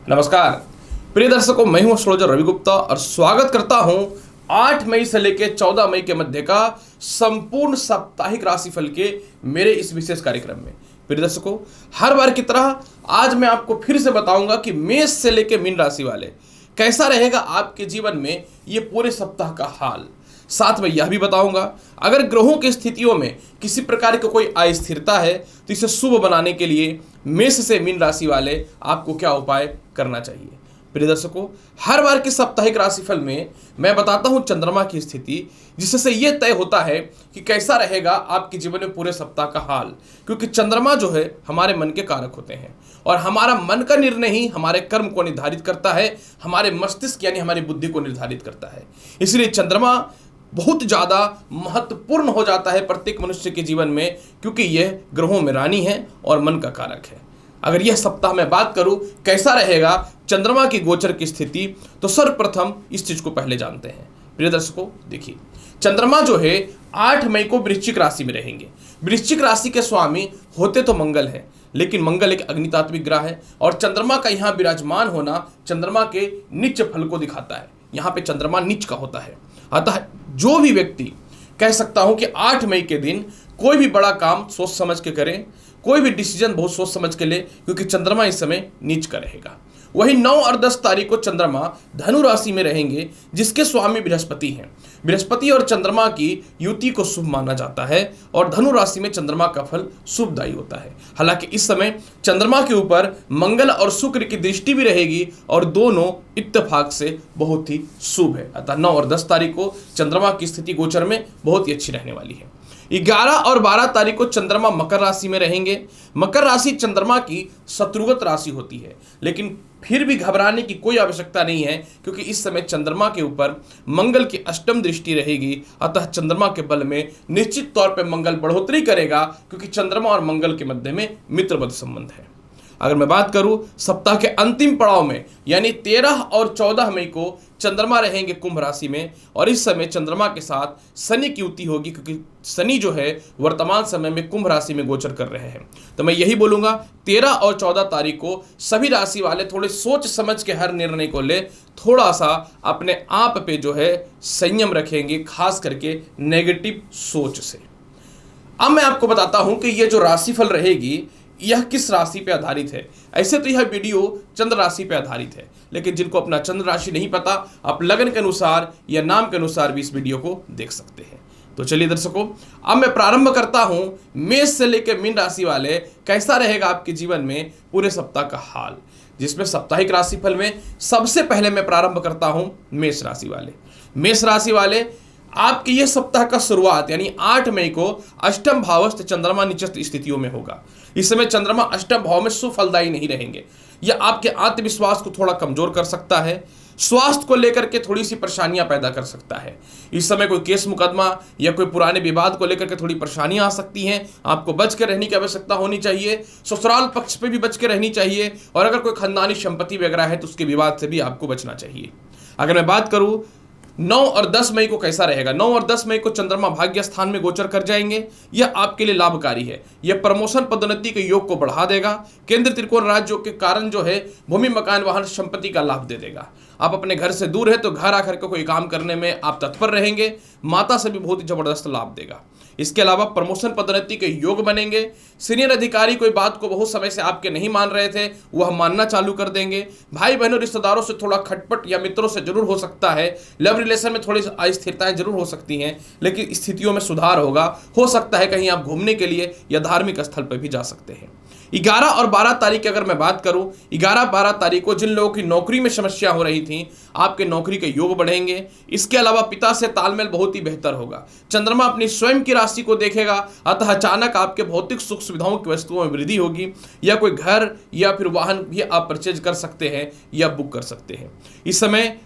नमस्कार प्रिय दर्शकों, मैं हूं एस्ट्रोलॉजर रवि गुप्ता और स्वागत करता हूं 8 मई से लेकर 14 मई के मध्य का संपूर्ण साप्ताहिक राशिफल के मेरे इस विशेष कार्यक्रम में। प्रिय दर्शकों, हर बार की तरह आज मैं आपको फिर से बताऊंगा कि मेष से लेकर मीन राशि वाले कैसा रहेगा आपके जीवन में ये पूरे सप्ताह का हाल। साथ में यह भी बताऊंगा अगर ग्रहों की स्थितियों में किसी प्रकार की कोई अस्थिरता है तो इसे शुभ बनाने के लिए मेष से मीन राशि वाले आपको क्या उपाय करना चाहिए। प्रिय दर्शकों, हर बार के साप्ताहिक राशिफल में मैं बताता हूं चंद्रमा की स्थिति, जिससे यह तय होता है कि कैसा रहेगा आपके जीवन में पूरे सप्ताह का हाल। क्योंकि चंद्रमा जो है हमारे मन के कारक होते हैं और हमारा मन का निर्णय ही हमारे कर्म को निर्धारित करता है, हमारे मस्तिष्क यानी हमारी बुद्धि को निर्धारित करता है। इसलिए चंद्रमा बहुत ज़्यादा महत्वपूर्ण हो जाता है प्रत्येक मनुष्य के जीवन में, क्योंकि यह ग्रहों में रानी है और मन का कारक है। अगर यह सप्ताह में बात करूं कैसा रहेगा चंद्रमा की गोचर की स्थिति, तो सर्वप्रथम इस चीज को पहले जानते हैं। प्रिय दर्शकों, देखिए चंद्रमा जो है 8 मई को वृश्चिक राशि में रहेंगे। वृश्चिक राशि के स्वामी होते तो मंगल है, लेकिन मंगल एक अग्नितात्विक ग्रह है और चंद्रमा का यहाँ विराजमान होना चंद्रमा के नीच फल को दिखाता है। यहाँ पे चंद्रमा नीच का होता है। अतः जो भी व्यक्ति कह सकता हूं कि 8 मई के दिन कोई भी बड़ा काम सोच समझ के करें, कोई भी डिसीजन बहुत सोच समझ के ले, क्योंकि चंद्रमा इस समय नीच का रहेगा। वही 9 और 10 तारीख को चंद्रमा धनु राशि में रहेंगे, जिसके स्वामी बृहस्पति हैं। बृहस्पति और चंद्रमा की युति को शुभ माना जाता है और धनु राशि में चंद्रमा का फल शुभदायी होता है। हालांकि इस समय चंद्रमा के ऊपर मंगल और शुक्र की दृष्टि भी रहेगी और दोनों इत्तेफाक से बहुत ही शुभ है। अतः 9 और 10 तारीख को चंद्रमा की स्थिति गोचर में बहुत ही अच्छी रहने वाली है। 11 और 12 तारीख को चंद्रमा मकर राशि में रहेंगे। मकर राशि चंद्रमा की शत्रुगत राशि होती है, लेकिन फिर भी घबराने की कोई आवश्यकता नहीं है, क्योंकि इस समय चंद्रमा के ऊपर मंगल की अष्टम दृष्टि रहेगी। अतः चंद्रमा के बल में निश्चित तौर पर मंगल बढ़ोतरी करेगा, क्योंकि चंद्रमा और मंगल के मध्य में मित्रवत संबंध है। अगर मैं बात करूं सप्ताह के अंतिम पड़ाव में यानी 13 और 14 मई को चंद्रमा रहेंगे कुंभ राशि में और इस समय चंद्रमा के साथ शनि की युति होगी, क्योंकि शनि जो है वर्तमान समय में कुंभ राशि में गोचर कर रहे हैं। तो मैं यही बोलूंगा 13 और 14 तारीख को सभी राशि वाले थोड़े सोच समझ के हर निर्णय को ले, थोड़ा सा अपने आप पे जो है संयम रखेंगे, खास करके नेगेटिव सोच से। अब मैं आपको बताता हूं कि ये जो राशिफल रहेगी यह किस राशि पे आधारित है। ऐसे तो यह वीडियो चंद्र राशि पे आधारित है, लेकिन जिनको अपना चंद्र राशि नहीं पता, आप लगन के अनुसार या नाम के अनुसार भी इस वीडियो को देख सकते हैं। तो चलिए दर्शकों, अब मैं प्रारंभ करता हूं मेष से लेकर मीन राशि वाले कैसा रहेगा आपके जीवन में पूरे सप्ताह का हाल, जिसमें साप्ताहिक राशिफल में सबसे पहले मैं प्रारंभ करता हूं मेष राशि वाले। मेष राशि वाले आपके ये सप्ताह का शुरुआत यानी 8 मई को अष्टम भावस्थ चंद्रमा नीचस्थ स्थितियों में होगा। इस समय चंद्रमा अष्टम भाव में सुफलदायी नहीं रहेंगे। यह आपके आत्मविश्वास को थोड़ा कमजोर कर सकता है, स्वास्थ्य को लेकर के थोड़ी सी परेशानियां पैदा कर सकता है। इस समय कोई केस मुकदमा या कोई पुराने विवाद को लेकर के थोड़ी परेशानियां आ सकती हैं। आपको बच के रहने की आवश्यकता होनी चाहिए। ससुराल पक्ष पे भी बच के रहनी चाहिए और अगर कोई खानदानी संपत्ति वगैरह है तो उसके विवाद से भी आपको बचना चाहिए। अगर मैं बात करूं 9 और 10 मई को कैसा रहेगा, 9 और 10 मई को चंद्रमा भाग्य स्थान में गोचर कर जाएंगे। यह आपके लिए लाभकारी है। यह प्रमोशन पदोन्नति के योग को बढ़ा देगा। केंद्र त्रिकोण राज योग के कारण जो है भूमि मकान वाहन संपत्ति का लाभ दे देगा। आप अपने घर से दूर है तो घर आकर के कोई काम करने में आप तत्पर रहेंगे। माता से भी बहुत ही जबरदस्त लाभ देगा। इसके अलावा प्रमोशन पदोन्नति के योग बनेंगे। सीनियर अधिकारी कोई बात को बहुत समय से आपके नहीं मान रहे थे, वह मानना चालू कर देंगे। भाई बहनों रिश्तेदारों से थोड़ा खटपट या मित्रों से जरूर हो सकता है। लव रिलेशन में थोड़ी अस्थिरताएं जरूर हो सकती हैं, लेकिन स्थितियों में सुधार होगा। हो सकता है कहीं आप घूमने के लिए या धार्मिक स्थल पर भी जा सकते हैं। 11 और 12 तारीख की अगर मैं बात करूं, 11-12 तारीख को जिन लोगों की नौकरी में समस्या हो रही थी, आपके नौकरी के योग बढ़ेंगे। इसके अलावा पिता से तालमेल बहुत ही बेहतर होगा। चंद्रमा अपनी स्वयं की राशि को देखेगा, अतः अचानक आपके भौतिक सुख सुविधाओं की वस्तुओं में वृद्धि होगी या कोई घर या फिर वाहन भी आप परचेज कर सकते हैं या बुक कर सकते हैं। इस समय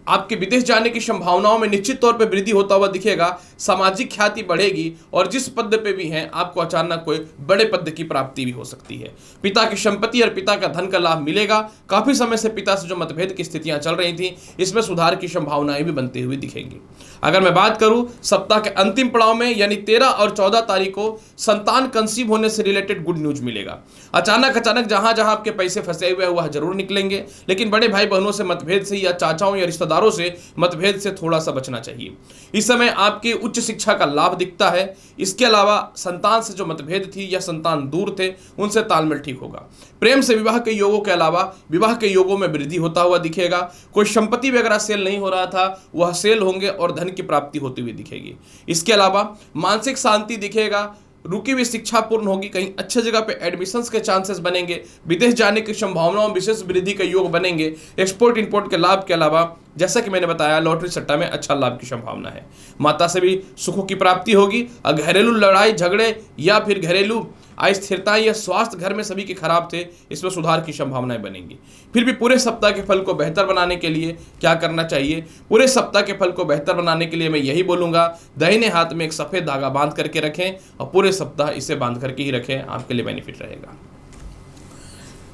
आपके विदेश जाने की संभावनाओं में निश्चित तौर पर वृद्धि होता हुआ दिखेगा। सामाजिक ख्याति बढ़ेगी और जिस पद पे भी हैं आपको अचानक कोई बड़े पद की प्राप्ति भी हो सकती है। पिता की संपत्ति और पिता का धन का लाभ मिलेगा। काफी समय से पिता से जो मतभेद की स्थितियां चल रही थी, इसमें सुधार की संभावनाएं भी बनती हुई दिखेंगी। अगर मैं बात करूं सप्ताह के अंतिम पड़ाव में यानी 13 और 14 तारीख को संतान कंसीव होने से रिलेटेड गुड न्यूज मिलेगा। अचानक जहां जहां आपके पैसे फंसे हुए हैं वह जरूर निकलेंगे, लेकिन बड़े भाई बहनों से मतभेद से या चाचाओं या रिश्तेदारों से मतभेद से थोड़ा सा बचना चाहिए। इस समय आपकी उच्च शिक्षा का लाभ दिखता है। इसके अलावा संतान से जो मतभेद थी या संतान दूर थे उनसे तालमेल ठीक होगा। प्रेम से विवाह के योगों के अलावा विवाह के योगों में वृद्धि होता हुआ दिखेगा। कोई संपत्ति वगैरह सेल नहीं हो रहा था वह सेल होंगे और धन की प्राप्ति होती हुई दिखेगी। इसके अलावा मानसिक शांति दिखेगा। रुकी हुई शिक्षा पूर्ण होगी। कहीं अच्छे जगह पे एडमिशंस के चांसेस बनेंगे। विदेश जाने की संभावनाओं में विशेष वृद्धि के योग बनेंगे। एक्सपोर्ट इंपोर्ट के लाभ के अलावा जैसा कि मैंने बताया लॉटरी सट्टा में अच्छा लाभ की संभावना है। माता से भी सुखों की प्राप्ति होगी। घरेलू लड़ाई झगड़े या फिर घरेलू अस्थिरता या स्वास्थ्य घर में सभी के खराब थे, इसमें सुधार की संभावनाएं बनेंगी। फिर भी पूरे सप्ताह के फल को बेहतर बनाने के लिए क्या करना चाहिए? पूरे सप्ताह के फल को बेहतर बनाने के लिए मैं यही बोलूंगा, दाहिने हाथ में एक सफेद धागा बांध करके रखें और पूरे सप्ताह इसे बांध करके ही रखें, आपके लिए बेनिफिट रहेगा।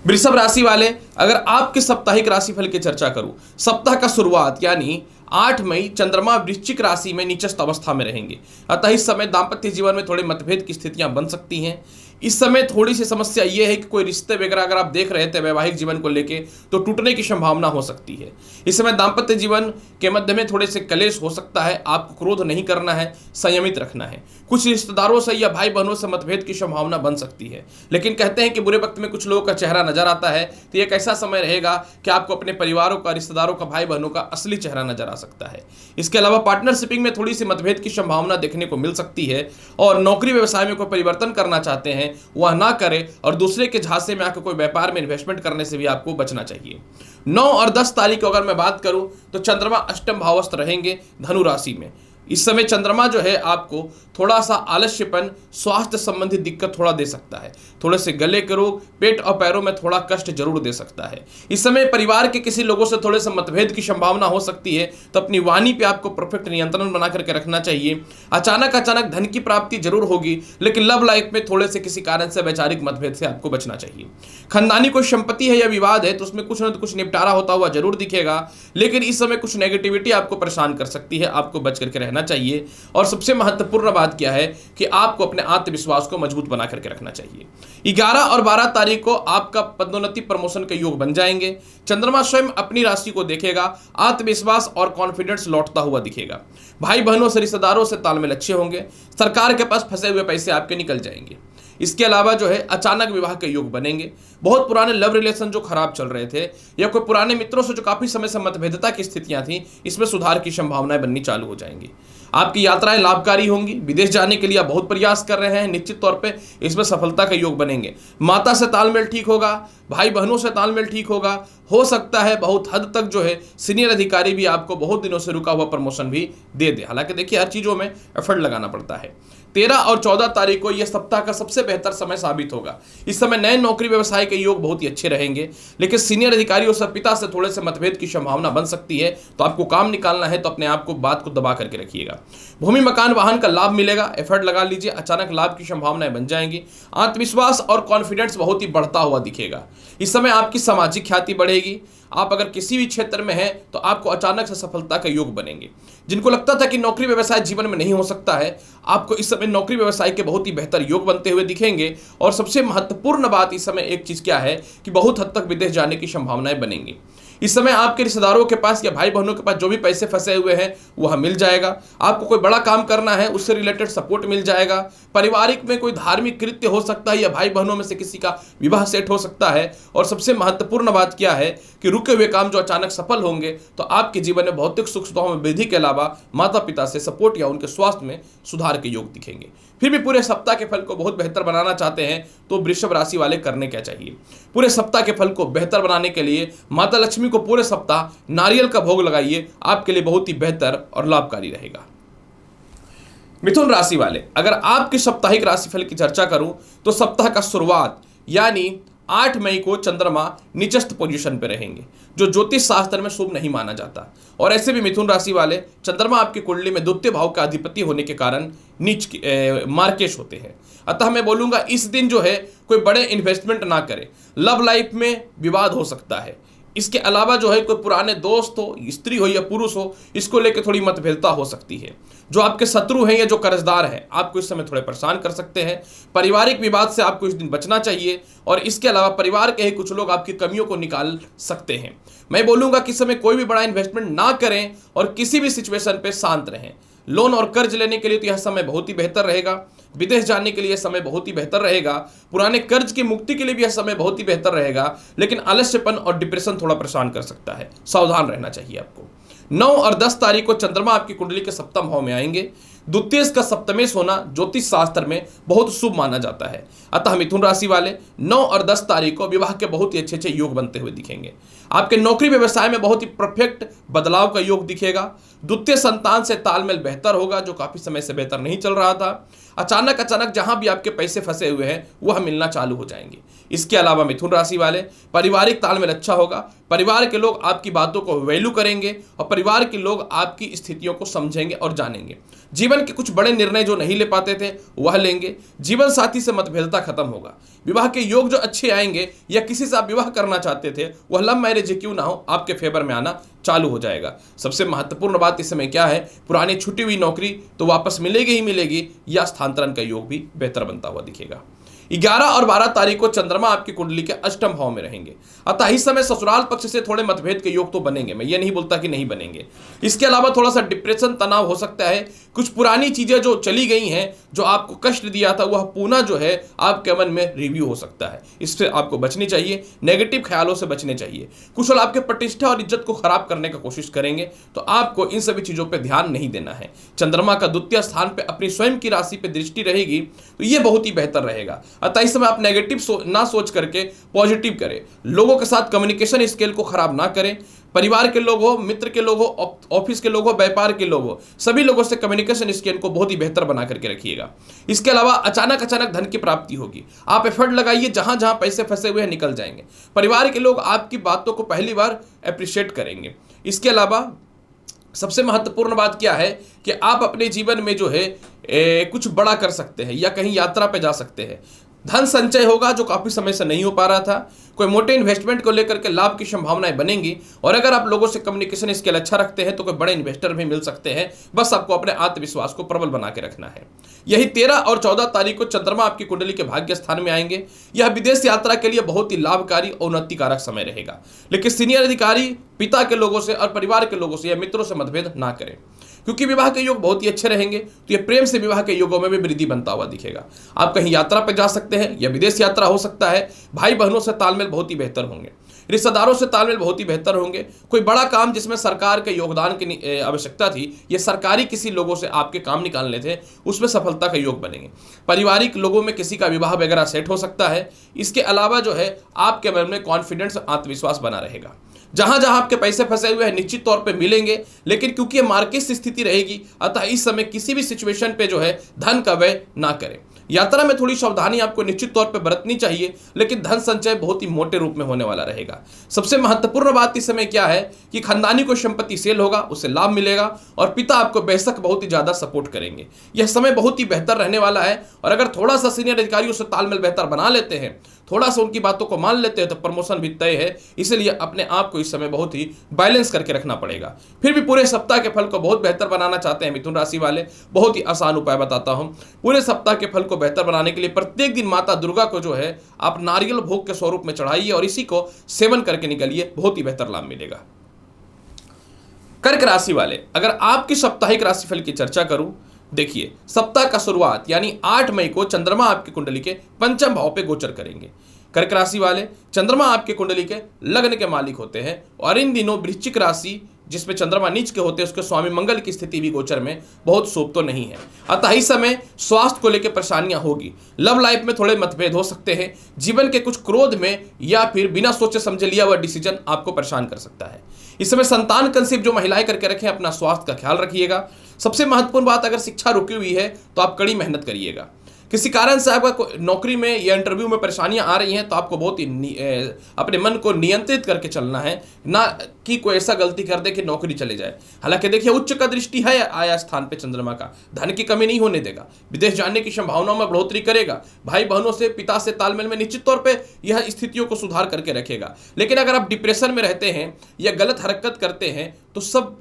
वृषभ राशि वाले, अगर आपके साप्ताहिक राशिफल की चर्चा करूं, सप्ताह का शुरुआत यानी 8 मई चंद्रमा वृश्चिक राशि में नीचस्थ अवस्था में रहेंगे। अतः इस समय दाम्पत्य जीवन में थोड़े मतभेद की स्थितियां बन सकती हैं। इस समय थोड़ी सी समस्या यह है कि कोई रिश्ते वगैरह अगर आप देख रहे थे वैवाहिक जीवन को लेके तो टूटने की संभावना हो सकती है। इस समय दाम्पत्य जीवन के मध्य में थोड़े से कलेश हो सकता है। आपको क्रोध नहीं करना है, संयमित रखना है। कुछ रिश्तेदारों से या भाई बहनों से मतभेद की संभावना बन सकती है, लेकिन कहते हैं कि बुरे वक्त में कुछ लोगों का चेहरा नजर आता है। तो एक ऐसा समय रहेगा कि आपको अपने परिवारों का, रिश्तेदारों का, भाई बहनों का असली चेहरा नजर आ सकता है। इसके अलावा पार्टनरशिपिंग में थोड़ी सी मतभेद की संभावना देखने को मिल सकती है और नौकरी व्यवसाय में कोई परिवर्तन करना चाहते हैं वह ना करें और दूसरे के झांसे में आकर कोई व्यापार में इन्वेस्टमेंट करने से भी आपको बचना चाहिए। 9 और 10 तारीख को अगर मैं बात करूं तो चंद्रमा अष्टम भावस्थ रहेंगे धनु राशि में। इस समय चंद्रमा जो है आपको थोड़ा सा आलस्यपन, स्वास्थ्य संबंधी दिक्कत थोड़ा दे सकता है। थोड़े से गले के रोग, पेट और पैरों में थोड़ा कष्ट जरूर दे सकता है। इस समय परिवार के किसी लोगों से थोड़े से मतभेद की संभावना हो सकती है, तो अपनी वाणी पे आपको परफेक्ट नियंत्रण बना करके रखना चाहिए। अचानक धन की प्राप्ति जरूर होगी, लेकिन लव लाइफ में थोड़े से किसी कारण से वैचारिक मतभेद से आपको बचना चाहिए। खानदानी कोई संपत्ति है या विवाद है तो उसमें कुछ न कुछ निपटारा होता हुआ जरूर दिखेगा, लेकिन इस समय कुछ नेगेटिविटी आपको परेशान कर सकती है, आपको बच करके रहना चाहिए। और सबसे महत्वपूर्ण बात क्या है कि आपको अपने आत्मविश्वास को मजबूत बना करके रखना चाहिए। 11 और 12 तारीख को आपका पदोन्नति प्रमोशन के योग बन जाएंगे। चंद्रमा स्वयं अपनी राशि को देखेगा, आत्मविश्वास और कॉन्फिडेंस लौटता हुआ दिखेगा। भाई बहनों से, रिश्तेदारों से तालमेल अच्छे होंगे। सरकार के पास फंसे हुए पैसे आपके निकल जाएंगे। इसके अलावा जो है अचानक विवाह के योग बनेंगे। बहुत पुराने लव रिलेशन जो खराब चल रहे थे या कोई पुराने मित्रों से जो काफी समय से मतभेदता की स्थितियां थी, इसमें सुधार की संभावनाएं बननी चालू हो जाएंगी। आपकी यात्राएं लाभकारी होंगी। विदेश जाने के लिए आप बहुत प्रयास कर रहे हैं, निश्चित तौर पे इसमें सफलता के योग बनेंगे। माता से तालमेल ठीक होगा, भाई बहनों से तालमेल ठीक होगा। हो सकता है बहुत हद तक जो है सीनियर अधिकारी भी आपको बहुत दिनों से रुका हुआ प्रमोशन भी दे दे। हालांकि देखिए हर चीजों में एफर्ट लगाना पड़ता है। 13 और 14 तारीख को यह सप्ताह का सबसे बेहतर समय साबित होगा। इस समय नए नौकरी व्यवसाय के योग बहुत ही अच्छे रहेंगे, लेकिन सीनियर अधिकारियों से, पिता से थोड़े से मतभेद की संभावना बन सकती है। तो आपको काम निकालना है तो अपने आप को, बात को दबा करके रखिएगा। भूमि मकान वाहन का लाभ मिलेगा, एफर्ट लगा लीजिए, अचानक लाभ की संभावनाएं बन जाएंगी। आत्मविश्वास और कॉन्फिडेंस बहुत ही बढ़ता हुआ दिखेगा। इस समय आपकी सामाजिक ख्याति बढ़ेगी। आप अगर किसी भी क्षेत्र में हैं तो आपको अचानक से सफलता के योग बनेंगे। जिनको लगता था कि नौकरी व्यवसाय जीवन में नहीं हो सकता है, आपको इस समय नौकरी व्यवसाय के बहुत ही बेहतर योग बनते हुए दिखेंगे। और सबसे महत्वपूर्ण बात इस समय एक चीज क्या है कि बहुत हद तक विदेश जाने की संभावनाएं बनेंगी। इस समय आपके रिश्तेदारों के पास या भाई बहनों के पास जो भी पैसे फंसे हुए हैं वह मिल जाएगा। आपको कोई बड़ा काम करना है उससे रिलेटेड सपोर्ट मिल जाएगा। पारिवारिक में कोई धार्मिक कृत्य हो सकता है या भाई बहनों में से किसी का विवाह सेट हो सकता है। और सबसे महत्वपूर्ण बात क्या है कि रुके हुए काम जो अचानक सफल होंगे, तो आपके जीवन में भौतिक सुख सुविधाओं में वृद्धि के अलावा माता पिता से सपोर्ट या उनके स्वास्थ्य में सुधार के योग दिखेंगे। फिर भी पूरे सप्ताह के फल को बहुत बेहतर बनाना चाहते हैं तो वृषभ राशि वाले करने क्या चाहिए? पूरे सप्ताह के फल को बेहतर बनाने के लिए माता लक्ष्मी को पूरे सप्ताह नारियल का भोग लगाइए, आपके लिए बहुत ही बेहतर और लाभकारी रहेगा। मिथुन राशि वाले, अगर आपके साप्ताहिक राशिफल की चर्चा करूं तो सप्ताह का शुरुआत यानी 8 मई को चंद्रमा नीचस्थ पोजीशन पे रहेंगे, जो ज्योतिष शास्त्र में शुभ नहीं माना जाता। और ऐसे भी मिथुन राशि वाले चंद्रमा आपकी कुंडली में द्वितीय भाव का अधिपति होने के कारण मार्केश होते हैं। अतः मैं बोलूंगा इस दिन जो है कोई बड़े इन्वेस्टमेंट ना करें। लव लाइफ में विवाद हो सकता है। इसके अलावा जो है कोई पुराने दोस्त हो, स्त्री हो या पुरुष हो, इसको लेकर थोड़ी मतभेदता हो सकती है। जो आपके शत्रु हैं या जो कर्जदार हैं, आपको इस समय थोड़े परेशान कर सकते हैं। पारिवारिक विवाद से आपको इस दिन बचना चाहिए। और इसके अलावा परिवार के ही कुछ लोग आपकी कमियों को निकाल सकते हैं। मैं बोलूंगा कि इस समय कोई भी बड़ा इन्वेस्टमेंट ना करें और किसी भी सिचुएशन पे शांत रहें। लोन और कर्ज लेने के लिए तो यह समय बहुत ही बेहतर रहेगा। विदेश जाने के लिए समय बहुत ही बेहतर रहेगा। पुराने कर्ज की मुक्ति के लिए भी यह समय बहुत ही बेहतर रहेगा। लेकिन आलस्यपन और डिप्रेशन थोड़ा परेशान कर सकता है, सावधान रहना चाहिए आपको। 9 और 10 तारीख को चंद्रमा आपकी कुंडली के सप्तम भाव में आएंगे। द्वितीय का सप्तमेश होना ज्योतिष शास्त्र में बहुत शुभ माना जाता है। अतः मिथुन राशि वाले 9 और 10 तारीख को विवाह के बहुत ही अच्छे अच्छे योग बनते हुए दिखेंगे। आपके नौकरी व्यवसाय में बहुत ही परफेक्ट बदलाव का योग दिखेगा। द्वितीय संतान से तालमेल बेहतर होगा, जो काफी समय से बेहतर नहीं चल रहा था। अचानक जहां भी आपके पैसे फंसे हुए हैं वह मिलना चालू हो जाएंगे। इसके अलावा मिथुन राशि वाले पारिवारिक तालमेल अच्छा होगा। परिवार के लोग आपकी बातों को वैल्यू करेंगे और परिवार के लोग आपकी स्थितियों को समझेंगे और जानेंगे। जीवन के कुछ बड़े निर्णय जो नहीं ले पाते थे वह लेंगे। जीवन साथी से मतभेदता खत्म होगा। विवाह के योग जो अच्छे आएंगे या किसी से आप विवाह करना चाहते थे वह लव मैरिज क्यों ना हो, आपके फेवर में आना चालू हो जाएगा। सबसे महत्वपूर्ण बात इस समय क्या है, पुरानी छुट्टी हुई नौकरी तो वापस मिलेगी ही मिलेगी, या स्थानांतरण का योग भी बेहतर बनता हुआ दिखेगा। 11 और 12 तारीख को चंद्रमा आपकी कुंडली के अष्टम भाव में रहेंगे। अतः इस समय ससुराल पक्ष से थोड़े मतभेद के योग तो बनेंगे, मैं ये नहीं बोलता कि नहीं बनेंगे। इसके अलावा थोड़ा सा डिप्रेशन, तनाव हो सकता है। कुछ पुरानी चीजें जो चली गई हैं, जो आपको कष्ट दिया था, वह पुनः जो है आपके मन में रिव्यू हो सकता है। इससे आपको बचनी चाहिए, नेगेटिव ख्यालों से बचने चाहिए। कुछ लोग आपके प्रतिष्ठा और इज्जत को खराब करने की कोशिश करेंगे, तो आपको इन सभी चीजों पर ध्यान नहीं देना है। चंद्रमा का द्वितीय स्थान पर अपनी स्वयं की राशि पर दृष्टि रहेगी, तो यह बहुत ही बेहतर रहेगा। अतः इस समय आप नेगेटिव ना सोच करके पॉजिटिव करें। लोगों के साथ कम्युनिकेशन स्किल को खराब ना करें। परिवार के लोग हो, मित्र के लोग हो, ऑफिस के लोग हो, व्यापार के लोग हो, सभी लोगों से कम्युनिकेशन स्किल को बहुत ही बेहतर बना करके रखिएगा। इसके अलावा अचानक धन की प्राप्ति होगी। आप एफर्ट लगाइए, जहां जहां पैसे फंसे हुए हैं निकल जाएंगे। परिवार के लोग आपकी बातों को पहली बार अप्रिशिएट करेंगे। इसके अलावा सबसे महत्वपूर्ण बात क्या है कि आप अपने जीवन में जो है कुछ बड़ा कर सकते हैं या कहीं यात्रा पे जा सकते हैं। धन संचय होगा जो काफी समय से नहीं हो पा रहा था। कोई मोटे इन्वेस्टमेंट को लेकर के लाभ की संभावनाएं बनेंगी। और अगर आप लोगों से कम्युनिकेशन स्किल अच्छा रखते हैं तो कोई बड़े इन्वेस्टर भी मिल सकते हैं। बस आपको अपने आत्मविश्वास को प्रबल बना के रखना है। यही 13 और 14 तारीख को चंद्रमा आपकी कुंडली के भाग्य स्थान में आएंगे। यह विदेश यात्रा के लिए बहुत ही लाभकारी और उन्नतिकारक समय रहेगा। लेकिन सीनियर अधिकारी, पिता के लोगों से और परिवार के लोगों से या मित्रों से मतभेद ना करें, क्योंकि विवाह के योग बहुत ही अच्छे रहेंगे। तो ये प्रेम से विवाह के योगों में भी वृद्धि बनता हुआ दिखेगा। आप कहीं यात्रा पर जा सकते हैं या विदेश यात्रा हो सकता है। भाई बहनों से तालमेल बहुत ही बेहतर होंगे। रिश्तेदारों से तालमेल बहुत ही बेहतर होंगे। कोई बड़ा काम जिसमें सरकार के योगदान की आवश्यकता थी, ये सरकारी किसी लोगों से आपके काम निकालने थे, उसमें सफलता का योग बनेंगे। पारिवारिक लोगों में किसी का विवाह वगैरह सेट हो सकता है। इसके अलावा जो है आपके मन में कॉन्फिडेंस, आत्मविश्वास बना रहेगा। जहां जहां आपके पैसे फंसे हुए हैं निश्चित तौर पे मिलेंगे। लेकिन क्योंकि ये मार्केट से स्थिति रहेगी, अतः इस समय किसी भी सिचुएशन पे जो है धन का व्यय ना करें। यात्रा में थोड़ी सावधानी आपको निश्चित तौर पे बरतनी चाहिए, लेकिन धन संचय बहुत ही मोटे रूप में होने वाला रहेगा। सबसे महत्वपूर्ण बात इस समय क्या है कि खानदानी को संपत्ति सेल होगा, उससे लाभ मिलेगा और पिता आपको बेशक बहुत ही ज्यादा सपोर्ट करेंगे। यह समय बहुत ही बेहतर रहने वाला है। और अगर थोड़ा सा सीनियर अधिकारियों से तालमेल बेहतर बना लेते हैं, थोड़ा सा उनकी बातों को मान लेते हैं, तो प्रमोशन भी तय है। इसलिए अपने आप को इस समय बहुत ही बैलेंस करके रखना पड़ेगा। फिर भी पूरे सप्ताह के फल को बहुत बेहतर बनाना चाहते हैं मिथुन राशि वाले, बहुत ही आसान उपाय बताता हूं। पूरे सप्ताह के फल को बेहतर बनाने के लिए प्रत्येक दिन माता दुर्गा को जो है आप नारियल भोग के स्वरूप में चढ़ाइए और इसी को सेवन करके निकलिए, बहुत ही बेहतर लाभ मिलेगा। कर्क राशि वाले, अगर आपकी साप्ताहिक राशिफल की चर्चा करूं, देखिए सप्ताह का शुरुआत यानी 8 मई को चंद्रमा आपकी कुंडली के पंचम भाव पे गोचर करेंगे। कर्क राशि वाले, चंद्रमा आपके कुंडली के लग्न के मालिक होते हैं और इन दिनों वृश्चिक राशि जिसमें चंद्रमा नीच के होते हैं उसके स्वामी मंगल की स्थिति भी गोचर में बहुत शुभ तो नहीं है। अतः इस समय स्वास्थ्य को लेकर परेशानियां होगी। लव लाइफ में थोड़े मतभेद हो सकते हैं। जीवन के कुछ क्रोध में या फिर बिना सोचे समझे लिया हुआ डिसीजन आपको परेशान कर सकता है। इस समय संतान कंसीव जो महिलाएं करके रखें, अपना स्वास्थ्य का ख्याल रखिएगा। सबसे महत्वपूर्ण बात, अगर शिक्षा रुकी हुई है तो आप कड़ी मेहनत करिएगा। किसी कारण से आपका नौकरी में या इंटरव्यू में परेशानियां आ रही हैं तो आपको बहुत ही अपने मन को नियंत्रित करके चलना है, ना कि कोई ऐसा गलती कर दे कि नौकरी चले जाए। हालांकि देखिए उच्च का दृष्टि है आया स्थान पे चंद्रमा का, धन की कमी नहीं होने देगा, विदेश जाने की संभावनाओं में बढ़ोतरी करेगा, भाई बहनों से पिता से तालमेल में निश्चित तौर पे यह स्थितियों को सुधार करके रखेगा। लेकिन अगर आप डिप्रेशन में रहते हैं या गलत हरकत करते हैं तो सब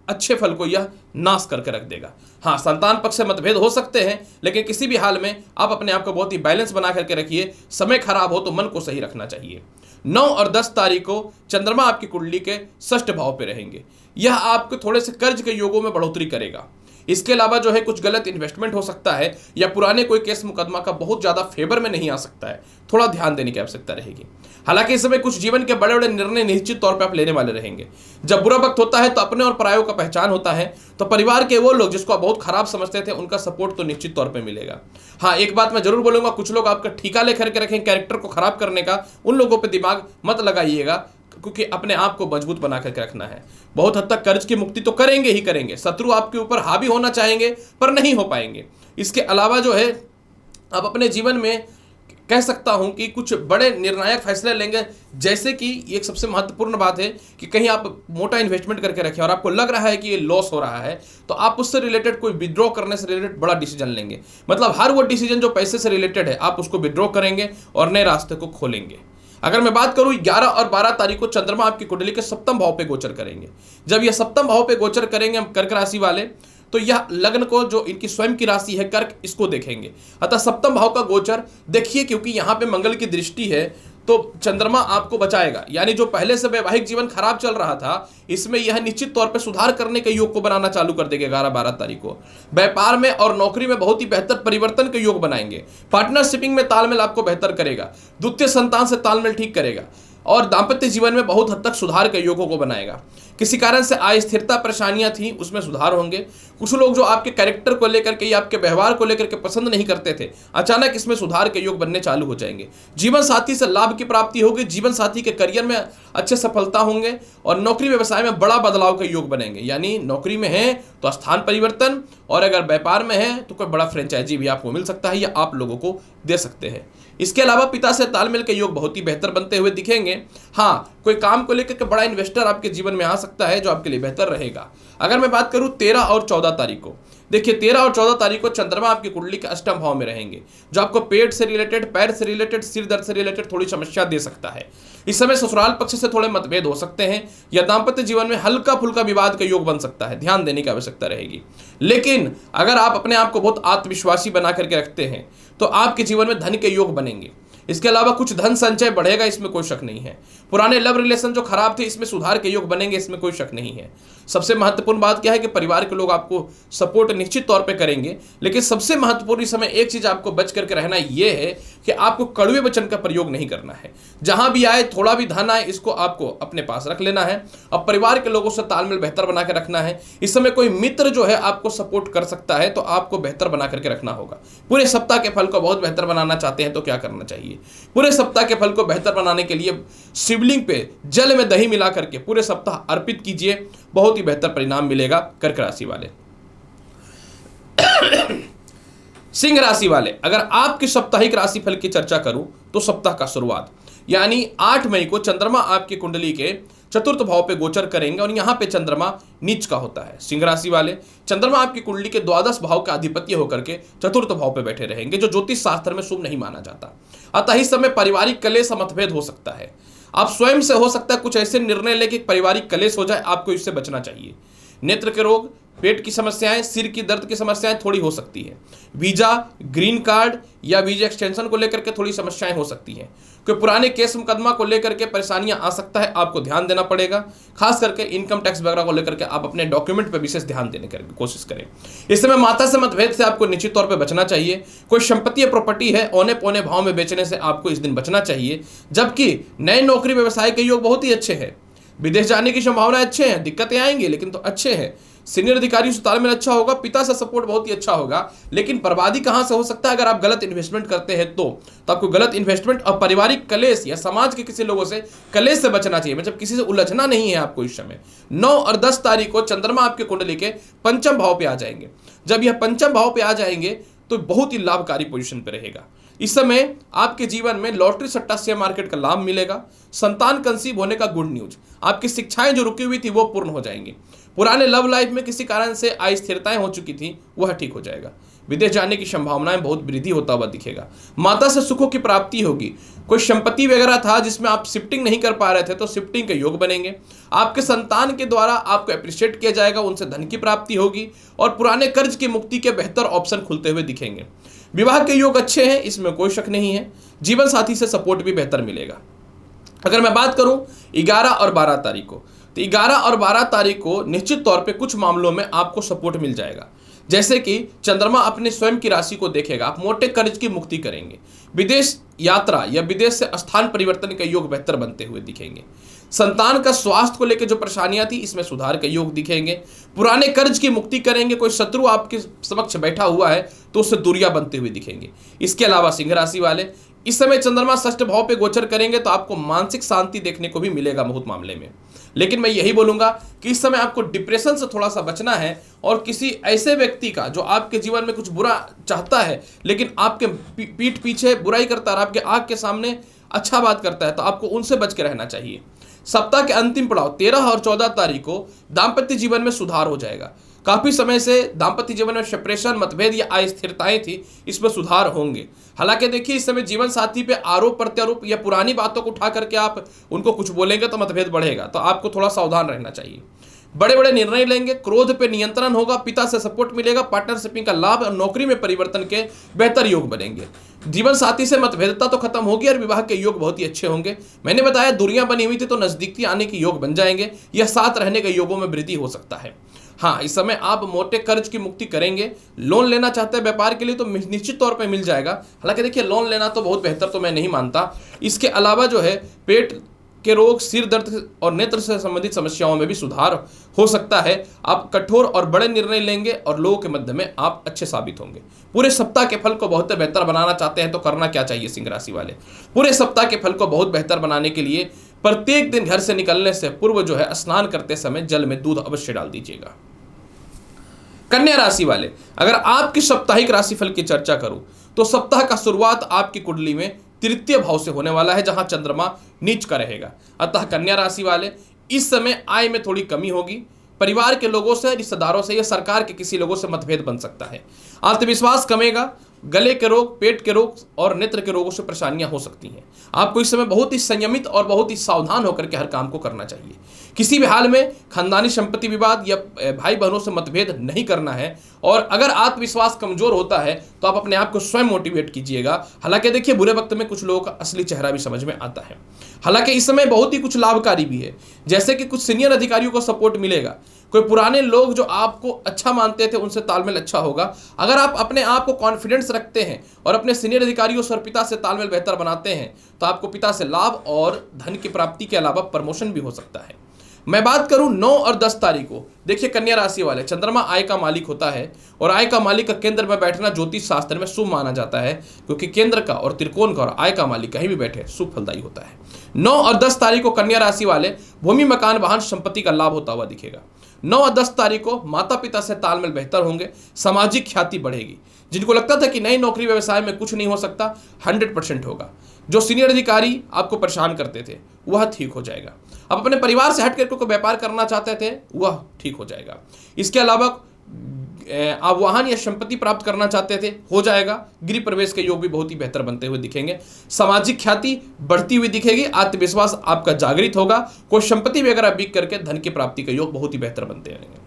अच्छे फल को यह नाश करके रख देगा। हाँ, संतान पक्ष से मतभेद हो सकते हैं, लेकिन किसी भी हाल में आप अपने आप को बहुत ही बैलेंस बना करके रखिए। समय खराब हो तो मन को सही रखना चाहिए। 9 और 10 तारीख को चंद्रमा आपकी कुंडली के षष्ठ भाव पे रहेंगे। यह आपको थोड़े से कर्ज के योगों में बढ़ोतरी करेगा। इसके अलावा जो है कुछ गलत इन्वेस्टमेंट हो सकता है या पुराने कोई केस मुकदमा का बहुत ज्यादा फेवर में नहीं आ सकता है, थोड़ा ध्यान देने की आवश्यकता रहेगी। हालांकि इस समय कुछ जीवन के बड़े बड़े निर्णय निश्चित तौर पर आप लेने वाले रहेंगे। जब बुरा वक्त होता है तो अपने और परायों का पहचान होता है, तो परिवार के वो लोग जिसको आप बहुत खराब समझते थे उनका सपोर्ट तो निश्चित तौर पर मिलेगा। हाँ, एक बात मैं जरूर बोलूंगा, कुछ लोग आपका ठिका लेकर के रखें कैरेक्टर को खराब करने का, उन लोगों पर दिमाग मत लगाइएगा, क्योंकि अपने आप को मजबूत बना करके रखना है। बहुत हद तक कर्ज की मुक्ति तो करेंगे ही करेंगे, शत्रु आपके ऊपर हावी होना चाहेंगे पर नहीं हो पाएंगे। इसके अलावा जो है आप अपने जीवन में कह सकता हूं कि कुछ बड़े निर्णायक फैसले लेंगे, जैसे कि एक सबसे महत्वपूर्ण बात है कि कहीं आप मोटा इन्वेस्टमेंट करके रखें और आपको लग रहा है कि ये लॉस हो रहा है, तो आप उससे रिलेटेड कोई विड्रॉ करने से रिलेटेड बड़ा डिसीजन लेंगे। मतलब हर वो डिसीजन जो पैसे से रिलेटेड है आप उसको विड्रॉ करेंगे और नए रास्ते को खोलेंगे। अगर मैं बात करूं 11 और 12 तारीख को चंद्रमा आपकी कुंडली के सप्तम भाव पे गोचर करेंगे। जब यह सप्तम भाव पे गोचर करेंगे हम कर्क राशि वाले, तो यह लग्न को जो इनकी स्वयं की राशि है कर्क, इसको देखेंगे। अतः सप्तम भाव का गोचर देखिए, क्योंकि यहां पे मंगल की दृष्टि है तो चंद्रमा आपको बचाएगा। यानी जो पहले से वैवाहिक जीवन खराब चल रहा था, इसमें यह निश्चित तौर पे सुधार करने के योग को बनाना चालू कर देगा। 11-12 तारीख को व्यापार में और नौकरी में बहुत ही बेहतर परिवर्तन के योग बनाएंगे। पार्टनरशिपिंग में तालमेल आपको बेहतर करेगा, द्वितीय संतान से तालमेल ठीक करेगा और दाम्पत्य जीवन में बहुत हद तक सुधार के योगों को बनाएगा। किसी कारण से अस्थिरता परेशानियां थी, उसमें सुधार होंगे। कुछ लोग जो आपके कैरेक्टर को लेकर के या आपके व्यवहार को लेकर के पसंद नहीं करते थे, अचानक इसमें सुधार के योग बनने चालू हो जाएंगे। जीवन साथी से लाभ की प्राप्ति होगी, जीवन साथी के करियर में अच्छे सफलता होंगे और नौकरी व्यवसाय में बड़ा बदलाव के योग बनेंगे। यानी नौकरी में है तो स्थान परिवर्तन, और अगर व्यापार में है तो कोई बड़ा फ्रेंचाइजी भी आपको मिल सकता है या आप लोगों को दे सकते हैं। इसके अलावा पिता से तालमेल के योग बहुत ही बेहतर बनते हुए दिखेंगे। हाँ, कोई काम को लेकर के बड़ा इन्वेस्टर आपके जीवन में आ सकता है जो आपके लिए बेहतर रहेगा। अगर मैं बात करूं 13 और 14 तारीख को, देखिए 13 और 14 तारीख को चंद्रमा आपकी कुंडली के अष्टम भाव में रहेंगे, जो आपको पेट से रिलेटेड, पैर से रिलेटेड, सिर दर्द से रिलेटेड थोड़ी समस्या दे सकता है। इस समय ससुराल पक्ष से थोड़े मतभेद हो सकते हैं या दाम्पत्य जीवन में हल्का फुल्का विवाद का योग बन सकता है, ध्यान देने की आवश्यकता रहेगी। लेकिन अगर आप अपने आप को बहुत आत्मविश्वासी बना करके रखते हैं तो आपके जीवन में धन के योग बनेंगे। इसके अलावा कुछ धन संचय बढ़ेगा, इसमें कोई शक नहीं है। पुराने लव रिलेशन जो खराब थे, इसमें सुधार के योग बनेंगे, इसमें कोई शक नहीं है। सबसे महत्वपूर्ण बात क्या है कि परिवार के लोग आपको सपोर्ट निश्चित तौर पे करेंगे। लेकिन सबसे महत्वपूर्ण इस समय एक चीज आपको बच करके रहना यह है कि आपको कड़वे वचन का प्रयोग नहीं करना है। जहां भी आए, थोड़ा भी धन आए, इसको आपको अपने पास रख लेना है। अब परिवार के लोगों से तालमेल बेहतर बना के रखना है। इस समय कोई मित्र जो है आपको सपोर्ट कर सकता है, तो आपको बेहतर बना करके रखना होगा। पूरे सप्ताह के फल को बहुत बेहतर बनाना चाहते हैं तो क्या करना चाहिए? पूरे सप्ताह के फल को बेहतर बनाने के लिए शिवलिंग पे जल में दही मिला करके पूरे सप्ताह अर्पित कीजिए, बहुत ही बेहतर परिणाम मिलेगा। कर्क राशि वाले सिंह राशि वाले, अगर आपकी साप्ताहिक राशि फल की चर्चा करूं तो सप्ताह का शुरुआत यानी 8 मई को चंद्रमा आपकी कुंडली के चतुर्थ भाव पे गोचर करेंगे और यहां पे चंद्रमा नीच का होता है। सिंह राशि वाले, चंद्रमा आपकी कुंडली के द्वादश भाव का अधिपत्य होकर के चतुर्थ भाव पे बैठे रहेंगे, जो ज्योतिष शास्त्र में शुभ नहीं माना जाता। अतः इस समय पारिवारिक कलेश मतभेद हो सकता है। आप स्वयं से हो सकता है कुछ ऐसे निर्णय लेके पारिवारिक कलेश हो जाए, आपको इससे बचना चाहिए। नेत्र के रोग, पेट की समस्याएं, सिर की दर्द की समस्याएं थोड़ी हो सकती है। वीजा, ग्रीन कार्ड या वीजा एक्सटेंशन को लेकर के थोड़ी समस्याएं हो सकती हैं। कोई पुराने केस मुकदमा को लेकर के परेशानियां आ सकता है, आपको ध्यान देना पड़ेगा। खास करके इनकम टैक्स वगैरह को लेकर के आप अपने डॉक्यूमेंट पर विशेष ध्यान देने की कोशिश करें। इस समय माता से मतभेद से आपको निश्चित तौर पर बचना चाहिए। कोई संपत्ति या प्रॉपर्टी है, औने पौने भाव में बेचने से आपको इस दिन बचना चाहिए। जबकि नए नौकरी व्यवसाय के योग बहुत ही अच्छे हैं। विदेश जाने की संभावना अच्छे हैं, दिक्कतें आएंगी लेकिन तो अच्छे हैं। सीनियर अधिकारियों से तालमेल अच्छा होगा, पिता से सपोर्ट बहुत ही अच्छा होगा। लेकिन बर्बादी कहां से हो सकता है? अगर आप गलत इन्वेस्टमेंट करते हैं तो आपको गलत इन्वेस्टमेंट और पारिवारिक कलेश या समाज के किसी लोगों से कलेश से बचना चाहिए। मतलब किसी से उलझना नहीं है आपको इस समय। 9 और 10 तारीख को चंद्रमा आपके कुंडली के पंचम भाव पे आ जाएंगे। जब यह पंचम भाव पे आ जाएंगे तो बहुत ही लाभकारी पोजीशन पे रहेगा। इस समय आपके जीवन में लॉटरी सट्टा शेयर मार्केट का लाभ मिलेगा। संतान कंसीव होने का गुड न्यूज, आपकी शिक्षाएं जो रुकी हुई थी वो पूर्ण हो जाएंगी। पुराने लव लाइफ में किसी कारण से अस्थिरताएं हो चुकी थी वह ठीक हो जाएगा। विदेश जाने की संभावनाएं बहुत वृद्धि होता हुआ दिखेगा। माता से सुखों की प्राप्ति होगी। कोई संपत्ति वगैरह था जिसमें आप शिफ्टिंग नहीं कर पा रहे थे तो शिफ्टिंग के योग बनेंगे। आपके संतान के द्वारा आपको अप्रिशिएट किया जाएगा, उनसे धन की प्राप्ति होगी और पुराने कर्ज की मुक्ति के बेहतर ऑप्शन खुलते हुए दिखेंगे। विवाह के योग अच्छे हैं, इसमें कोई शक नहीं है। जीवन साथी से सपोर्ट भी बेहतर मिलेगा। अगर मैं बात करूं 11 और 12 तारीख को, तो 11 और 12 तारीख को निश्चित तौर पे कुछ मामलों में आपको सपोर्ट मिल जाएगा। जैसे कि चंद्रमा अपने स्वयं की राशि को देखेगा, आप मोटे कर्ज की मुक्ति करेंगे। विदेश यात्रा या विदेश से स्थान परिवर्तन के योग बेहतर बनते हुए दिखेंगे। संतान का स्वास्थ्य को लेकर जो परेशानियां थी इसमें सुधार के योग दिखेंगे। पुराने कर्ज की मुक्ति करेंगे। कोई शत्रु आपके समक्ष बैठा हुआ है तो उससे दूरियां बनते हुए दिखेंगे। इसके अलावा सिंह राशि वाले, इस समय चंद्रमा षष्ठ भाव पे गोचर करेंगे तो आपको मानसिक शांति देखने को भी मिलेगा बहुत मामले में। लेकिन मैं यही बोलूंगा कि इस समय आपको डिप्रेशन से थोड़ा सा बचना है और किसी ऐसे व्यक्ति का जो आपके जीवन में कुछ बुरा चाहता है लेकिन आपके पीठ पीछे बुराई करता है, आपके आंख के सामने अच्छा बात करता है, तो आपको उनसे बच के रहना चाहिए। सप्ताह के अंतिम पड़ाव 13 और 14 तारीख को दाम्पत्य जीवन में सुधार हो जाएगा। काफी समय से दाम्पत्य जीवन में सेपरेशन, मतभेद या अस्थिरताएं थी, इसमें सुधार होंगे। हालांकि देखिए इस समय जीवन साथी पे आरोप प्रत्यारोप या पुरानी बातों को उठा करके आप उनको कुछ बोलेंगे तो मतभेद बढ़ेगा, तो आपको थोड़ा सावधान रहना चाहिए। बड़े बड़े निर्णय लेंगे, क्रोध पे नियंत्रण होगा, पिता से सपोर्ट मिलेगा, पार्टनरशिपिंग का लाभ और नौकरी में परिवर्तन के बेहतर योग बनेंगे। जीवन साथी से मतभेदता तो खत्म होगी और विवाह के योग बहुत ही अच्छे होंगे। मैंने बताया दूरियां बनी हुई थी तो नजदीकी आने के योग बन जाएंगे या साथ रहने के योगों में वृद्धि हो सकता है। हाँ, इस समय आप मोटे कर्ज की मुक्ति करेंगे। लोन लेना चाहते हैं व्यापार के लिए तो निश्चित तौर पे मिल जाएगा। हालांकि देखिए लोन लेना तो बहुत बेहतर तो मैं नहीं मानता। इसके अलावा जो है पेट के रोग, सिर दर्द और नेत्र से संबंधित समस्याओं में भी सुधार हो सकता है। आप कठोर और बड़े निर्णय लेंगे और लोगों के मध्य में आप अच्छे साबित होंगे। पूरे सप्ताह के फल को बहुत बेहतर बनाना चाहते हैं तो करना क्या चाहिए सिंह राशि वाले? पूरे सप्ताह के फल को बहुत बेहतर बनाने के लिए प्रत्येक दिन घर से निकलने से पूर्व जो है स्नान करते समय जल में दूध अवश्य डाल दीजिएगा। कन्या राशि वाले, अगर आपकी साप्ताहिक राशिफल की चर्चा करूं तो सप्ताह का शुरुआत आपकी कुंडली में तृतीय भाव से होने वाला है जहां चंद्रमा नीच का रहेगा। अतः कन्या राशि वाले इस समय आय में थोड़ी कमी होगी। परिवार के लोगों से, रिश्तेदारों से या सरकार के किसी लोगों से मतभेद बन सकता है। आत्मविश्वास कमेगा। गले के रोग, पेट के रोग और नेत्र के रोगों से परेशानियां हो सकती हैं। आपको इस समय बहुत ही संयमित और बहुत ही सावधान होकर के हर काम को करना चाहिए। किसी भी हाल में खानदानी संपत्ति विवाद या भाई बहनों से मतभेद नहीं करना है। और अगर आत्मविश्वास कमजोर होता है तो आप अपने आप को स्वयं मोटिवेट कीजिएगा। हालांकि देखिए बुरे वक्त में कुछ लोगों का असली चेहरा भी समझ में आता है। हालांकि इस समय बहुत ही कुछ लाभकारी भी है, जैसे कि कुछ सीनियर अधिकारियों को सपोर्ट मिलेगा। कोई पुराने लोग जो आपको अच्छा मानते थे उनसे तालमेल अच्छा होगा। अगर आप अपने आप को कॉन्फिडेंस रखते हैं और अपने सीनियर अधिकारियों से और पिता से तालमेल बेहतर बनाते हैं तो आपको पिता से लाभ और धन की प्राप्ति के अलावा प्रमोशन भी हो सकता है। मैं बात करूं 9 और 10 तारीख को, देखिए कन्या राशि वाले, चंद्रमा आय का मालिक होता है और आय का मालिक का केंद्र में बैठना ज्योतिष शास्त्र में शुभ माना जाता है, क्योंकि केंद्र का और त्रिकोण का और आय का मालिक कहीं भी बैठे शुभ फलदायी होता है। 9 और 10 तारीख को कन्या राशि वाले भूमि, मकान, वाहन, संपत्ति का लाभ होता हुआ दिखेगा। 9 और 10 तारीख को माता पिता से तालमेल बेहतर होंगे, सामाजिक ख्याति बढ़ेगी। जिनको लगता था कि नई नौकरी व्यवसाय में कुछ नहीं हो सकता, 100% होगा। जो सीनियर अधिकारी आपको परेशान करते थे वह ठीक हो जाएगा। आप अपने परिवार से हट करके कोई व्यापार करना चाहते थे वह ठीक हो जाएगा। इसके अलावा आप वाहन या संपत्ति प्राप्त करना चाहते थे हो जाएगा। गृह प्रवेश के योग भी बहुत ही बेहतर बनते हुए दिखेंगे। सामाजिक ख्याति बढ़ती हुई दिखेगी। आत्मविश्वास आपका जागृत होगा। कोई संपत्ति वगैरह बिक करके धन की प्राप्ति के योग बहुत ही बेहतर बनते रहेंगे।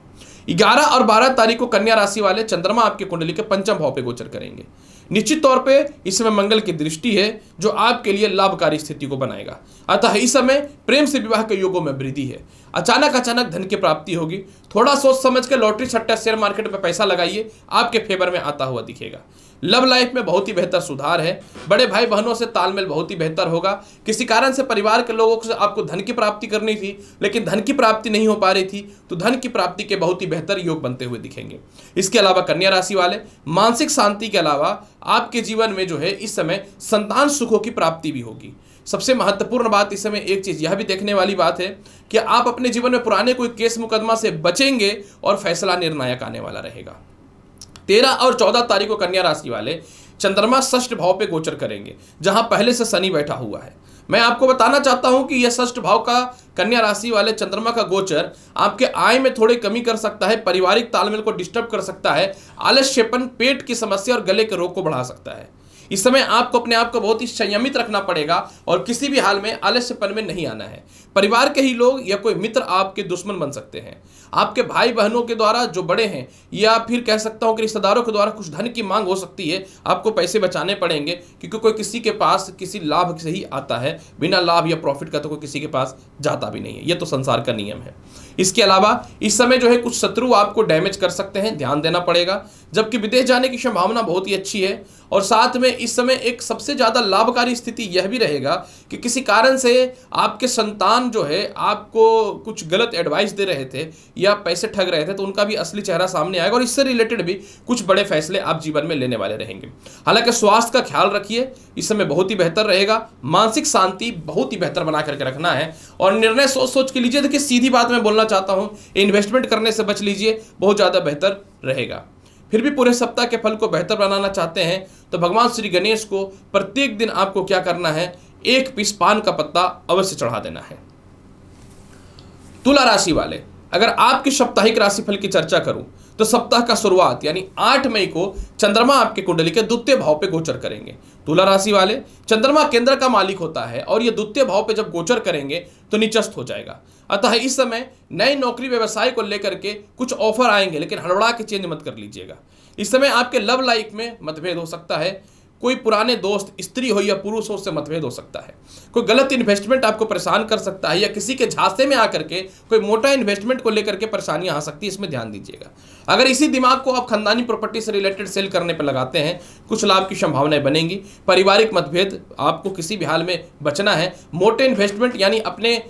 11 और 12 तारीख को कन्या राशि वाले चंद्रमा आपके कुंडली के पंचम भाव पे गोचर करेंगे। निश्चित तौर पे इस समय मंगल की दृष्टि है जो आपके लिए लाभकारी स्थिति को बनाएगा। अतः इस समय प्रेम से विवाह के योगों में वृद्धि है। अचानक धन की प्राप्ति होगी। थोड़ा सोच समझ के लॉटरी सट्टा शेयर मार्केट में पैसा लगाइए, आपके फेवर में आता हुआ दिखेगा। लव लाइफ में बहुत ही बेहतर सुधार है। बड़े भाई बहनों से तालमेल बहुत ही बेहतर होगा। किसी कारण से परिवार के लोगों से आपको धन की प्राप्ति करनी थी लेकिन धन की प्राप्ति नहीं हो पा रही थी, तो धन की प्राप्ति के बहुत ही बेहतर योग बनते हुए दिखेंगे। इसके अलावा कन्या राशि वाले मानसिक शांति के अलावा आपके जीवन में जो है इस समय संतान सुखों की प्राप्ति भी होगी। सबसे महत्वपूर्ण बात इस समय एक चीज यह भी देखने वाली बात है कि आप अपने जीवन में पुराने कोई केस मुकदमा से बचेंगे और फैसला निर्णायक आने वाला रहेगा। 13 और 14 तारीख को कन्या राशि वाले चंद्रमा षष्ठ भाव पे गोचर करेंगे, जहां पहले से शनि बैठा हुआ है। मैं आपको बताना चाहता हूं कि यह षष्ठ भाव का कन्या राशि वाले चंद्रमा का गोचर आपके आय में थोड़ी कमी कर सकता है, पारिवारिक तालमेल को डिस्टर्ब कर सकता है, आलस्यपन, पेट की समस्या और गले के रोग को बढ़ा सकता है। इस समय आपको अपने आप को बहुत ही संयमित रखना पड़ेगा और किसी भी हाल में आलस्यपन में नहीं आना है। परिवार के ही लोग या कोई मित्र आपके दुश्मन बन सकते हैं। आपके भाई बहनों के द्वारा जो बड़े हैं या फिर कह सकता हूं कि रिश्तेदारों के द्वारा कुछ धन की मांग हो सकती है। आपको पैसे बचाने पड़ेंगे क्योंकि कोई किसी के पास किसी लाभ से ही आता है, बिना लाभ या प्रॉफिट का तो कोई किसी के पास जाता भी नहीं है। ये तो संसार का नियम है। इसके अलावा इस समय जो है कुछ शत्रु आपको डैमेज कर सकते हैं, ध्यान देना पड़ेगा। जबकि विदेश जाने की संभावना बहुत ही अच्छी है और साथ में इस समय एक सबसे ज़्यादा लाभकारी स्थिति यह भी रहेगा कि किसी कारण से आपके संतान जो है आपको कुछ गलत एडवाइस दे रहे थे या पैसे ठग रहे थे, तो उनका भी असली चेहरा सामने आएगा और इससे रिलेटेड भी कुछ बड़े फैसले आप जीवन में लेने वाले रहेंगे। हालांकि स्वास्थ्य का ख्याल रखिए, इस समय बहुत ही बेहतर रहेगा। मानसिक शांति बहुत ही बेहतर बना करके रखना है और निर्णय सोच सोच के लीजिए। देखिए, सीधी बात मैं बोलना चाहता हूं, इन्वेस्टमेंट करने से बच लीजिए, बहुत ज़्यादा बेहतर रहेगा। फिर भी पूरे सप्ताह के फल को बेहतर बनाना चाहते हैं तो भगवान श्री गणेश को प्रत्येक दिन आपको क्या करना है, 1 पीस पान का पत्ता अवश्य चढ़ा देना है। तुला राशि वाले, अगर आपकी साप्ताहिक राशिफल की चर्चा करूं तो सप्ताह का शुरुआत यानी 8 मई को चंद्रमा आपके कुंडली के द्वितीय भाव पे गोचर करेंगे। तुला राशि वाले, चंद्रमा केंद्र का मालिक होता है और ये द्वितीय भाव पे जब गोचर करेंगे तो निचस्त हो जाएगा। अतः इस समय नई नौकरी व्यवसाय को लेकर के कुछ ऑफर आएंगे, लेकिन हड़बड़ा के चेंज मत कर लीजिएगा। इस समय आपके लव लाइफ में मतभेद हो सकता है। कोई पुराने दोस्त, स्त्री हो या पुरुष हो, उससे मतभेद हो सकता है। कोई गलत इन्वेस्टमेंट आपको परेशान कर सकता है या किसी के झांसे में आकर के कोई मोटा इन्वेस्टमेंट को लेकर के परेशानियां आ सकती है, इसमें ध्यान दीजिएगा। अगर इसी दिमाग को आप खानदानी प्रॉपर्टी से रिलेटेड सेल करने पर लगाते हैं, कुछ लाभ की संभावनाएं बनेंगी। पारिवारिक मतभेद आपको किसी भी हाल में बचना है। मोटे इन्वेस्टमेंट यानी अपने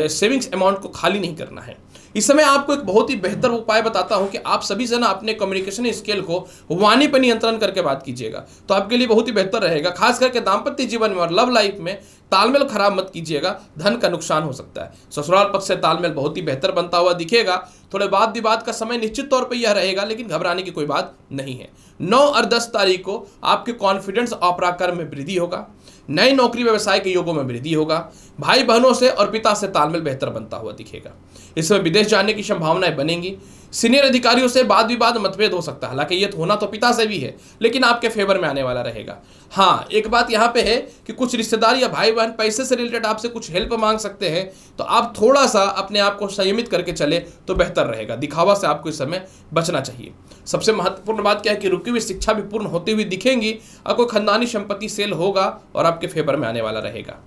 सेविंग्स अमाउंट को खाली नहीं करना है। इस समय आपको एक बहुत ही बेहतर उपाय बताता हूं कि आप सभी से ना अपने कम्युनिकेशन स्किल को वाणी पर नियंत्रण करके बात कीजिएगा, तो आपके लिए बहुत ही बेहतर रहेगा। खास करके दाम्पत्य जीवन में और लव लाइफ में तालमेल खराब मत कीजिएगा, धन का नुकसान हो सकता है। ससुराल पक्ष से तालमेल बहुत ही बेहतर बनता हुआ दिखेगा। थोड़े वाद विवाद का समय निश्चित तौर पर यह रहेगा, लेकिन घबराने की कोई बात नहीं है। 9 और 10 तारीख को आपके कॉन्फिडेंस और पराक्रम में वृद्धि होगा। नई नौकरी व्यवसाय के योगों में वृद्धि होगा। भाई बहनों से और पिता से तालमेल बेहतर बनता हुआ दिखेगा। इसमें विदेश जाने की संभावनाएं बनेंगी। सीनियर अधिकारियों से वाद विवाद मतभेद हो सकता है, हालांकि ये होना तो पिता से भी है, लेकिन आपके फेवर में आने वाला रहेगा। हाँ, एक बात यहाँ पे है कि कुछ रिश्तेदार या भाई बहन पैसे से रिलेटेड आपसे कुछ हेल्प मांग सकते हैं, तो आप थोड़ा सा अपने आप को संयमित करके चले तो बेहतर रहेगा। दिखावा से आपको इस समय बचना चाहिए। सबसे महत्वपूर्ण बात क्या है कि रुकी हुई शिक्षा भी पूर्ण होती हुई दिखेंगी और कोई खानदानी संपत्ति सेल होगा और आपके फेवर में आने वाला रहेगा।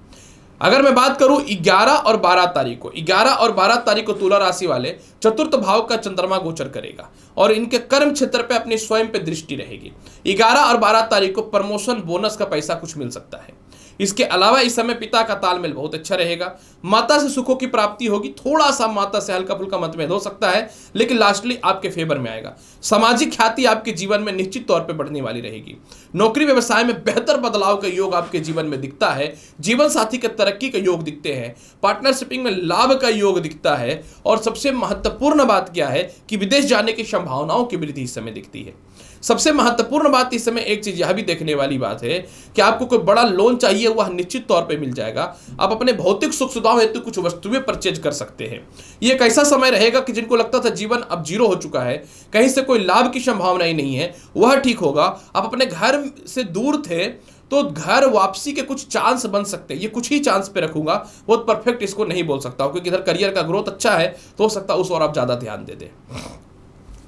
अगर मैं बात करूं 11 और 12 तारीख को, 11 और 12 तारीख को तुला राशि वाले चतुर्थ भाव का चंद्रमा गोचर करेगा और इनके कर्म क्षेत्र पे अपनी स्वयं पे दृष्टि रहेगी। 11 और 12 तारीख को प्रमोशन, बोनस का पैसा कुछ मिल सकता है। इसके अलावा इस समय पिता का तालमेल बहुत अच्छा रहेगा। माता से सुखों की प्राप्ति होगी। थोड़ा सा माता से हल्का फुल्का मतभेद हो सकता है, लेकिन लास्टली आपके फेवर में आएगा। सामाजिक ख्याति आपके जीवन में निश्चित तौर पे बढ़ने वाली रहेगी। नौकरी व्यवसाय में बेहतर बदलाव का योग आपके जीवन में दिखता है। जीवन साथी के तरक्की का योग दिखते हैं। पार्टनरशिपिंग में लाभ का योग दिखता है और सबसे महत्वपूर्ण बात क्या है कि विदेश जाने की संभावनाओं की वृद्धि इस समय दिखती है। सबसे महत्वपूर्ण बात इस समय एक चीज यह भी देखने वाली बात है कि आपको कोई बड़ा लोन चाहिए, वह निश्चित तौर पे मिल जाएगा। आप अपने भौतिक सुख सुविधाओं हेतु कुछ वस्तुएं परचेज कर सकते हैं। ये एक ऐसा समय रहेगा कि जिनको लगता था जीवन अब जीरो हो चुका है, कहीं से कोई लाभ की संभावना ही नहीं है, वह ठीक होगा। आप अपने घर से दूर थे तो घर वापसी के कुछ चांस बन सकते हैं। ये कुछ ही चांस पे रखूंगा, बहुत परफेक्ट इसको नहीं बोल सकता हूं, क्योंकि इधर करियर का ग्रोथ अच्छा है तो हो सकता है उस और आप ज्यादा ध्यान दे दें।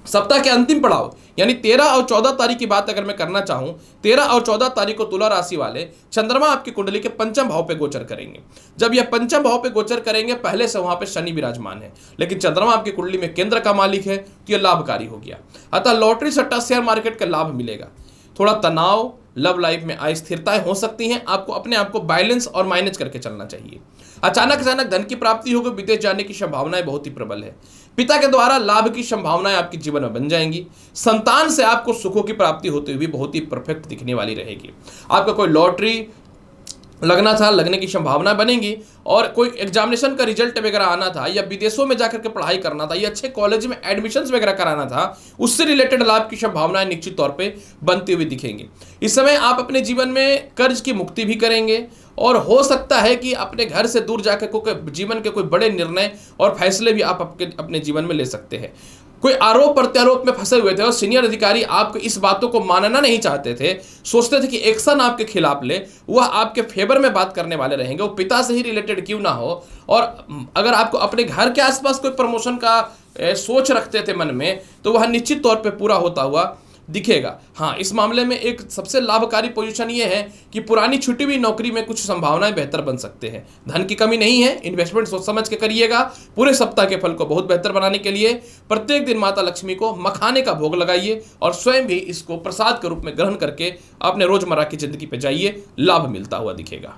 सप्ताह के अंतिम पड़ाव यानी 13 और 14 तारीख की बात अगर मैं करना चाहूं, 13 और 14 तारीख को तुला राशि वाले चंद्रमा आपकी कुंडली के पंचम भाव पे गोचर करेंगे। जब यह पंचम भाव पे गोचर करेंगे, पहले से वहां पे शनि विराजमान है, लेकिन चंद्रमा आपकी कुंडली में केंद्र का मालिक है, तो यह लाभकारी हो गया। अतः लॉटरी, सट्टा, शेयर मार्केट का लाभ मिलेगा। थोड़ा तनाव, लव लाइफ में अस्थिरताएं हो सकती हैं। आपको अपने आप को बैलेंस और मैनेज करके चलना चाहिए। अचानक धन की प्राप्ति होगी। विदेश जाने की संभावनाएं बहुत ही प्रबल है। पिता के द्वारा लाभ की संभावनाएं आपके जीवन में बन जाएंगी। संतान से आपको सुखों की प्राप्ति होते हुए बहुत ही परफेक्ट दिखने वाली रहेगी। आपका कोई लॉटरी लगना था, लगने की संभावना बनेगी, और कोई एग्जामिनेशन का रिजल्ट वगैरह आना था, या विदेशों में जाकर के पढ़ाई करना था, या अच्छे कॉलेज में एडमिशन्स वगैरह कराना था, उससे रिलेटेड लाभ की संभावनाएं निश्चित तौर पे बनती हुई दिखेंगी। इस समय आप अपने जीवन में कर्ज की मुक्ति भी करेंगे, और हो सकता है कि अपने घर से दूर जाकर कोई जीवन के कोई बड़े निर्णय और फैसले भी आप अपने जीवन में ले सकते हैं। कोई आरोप प्रत्यारोप में फंसे हुए थे और सीनियर अधिकारी आपको इस बातों को मानना नहीं चाहते थे, सोचते थे कि एक्शन आपके खिलाफ ले, वह आपके फेवर में बात करने वाले रहेंगे, वो पिता से ही रिलेटेड क्यों ना हो। और अगर आपको अपने घर के आसपास कोई प्रमोशन का सोच रखते थे मन में, तो वह निश्चित तौर पे पूरा होता हुआ दिखेगा। हाँ, इस मामले में एक सबसे लाभकारी पोजीशन ये है कि पुरानी छुट्टी हुई नौकरी में कुछ संभावनाएं बेहतर बन सकते हैं। धन की कमी नहीं है, इन्वेस्टमेंट सोच समझ के करिएगा। पूरे सप्ताह के फल को बहुत बेहतर बनाने के लिए प्रत्येक दिन माता लक्ष्मी को मखाने का भोग लगाइए और स्वयं भी इसको प्रसाद के रूप में ग्रहण करके अपने रोजमर्रा की जिंदगी पे जाइए, लाभ मिलता हुआ दिखेगा।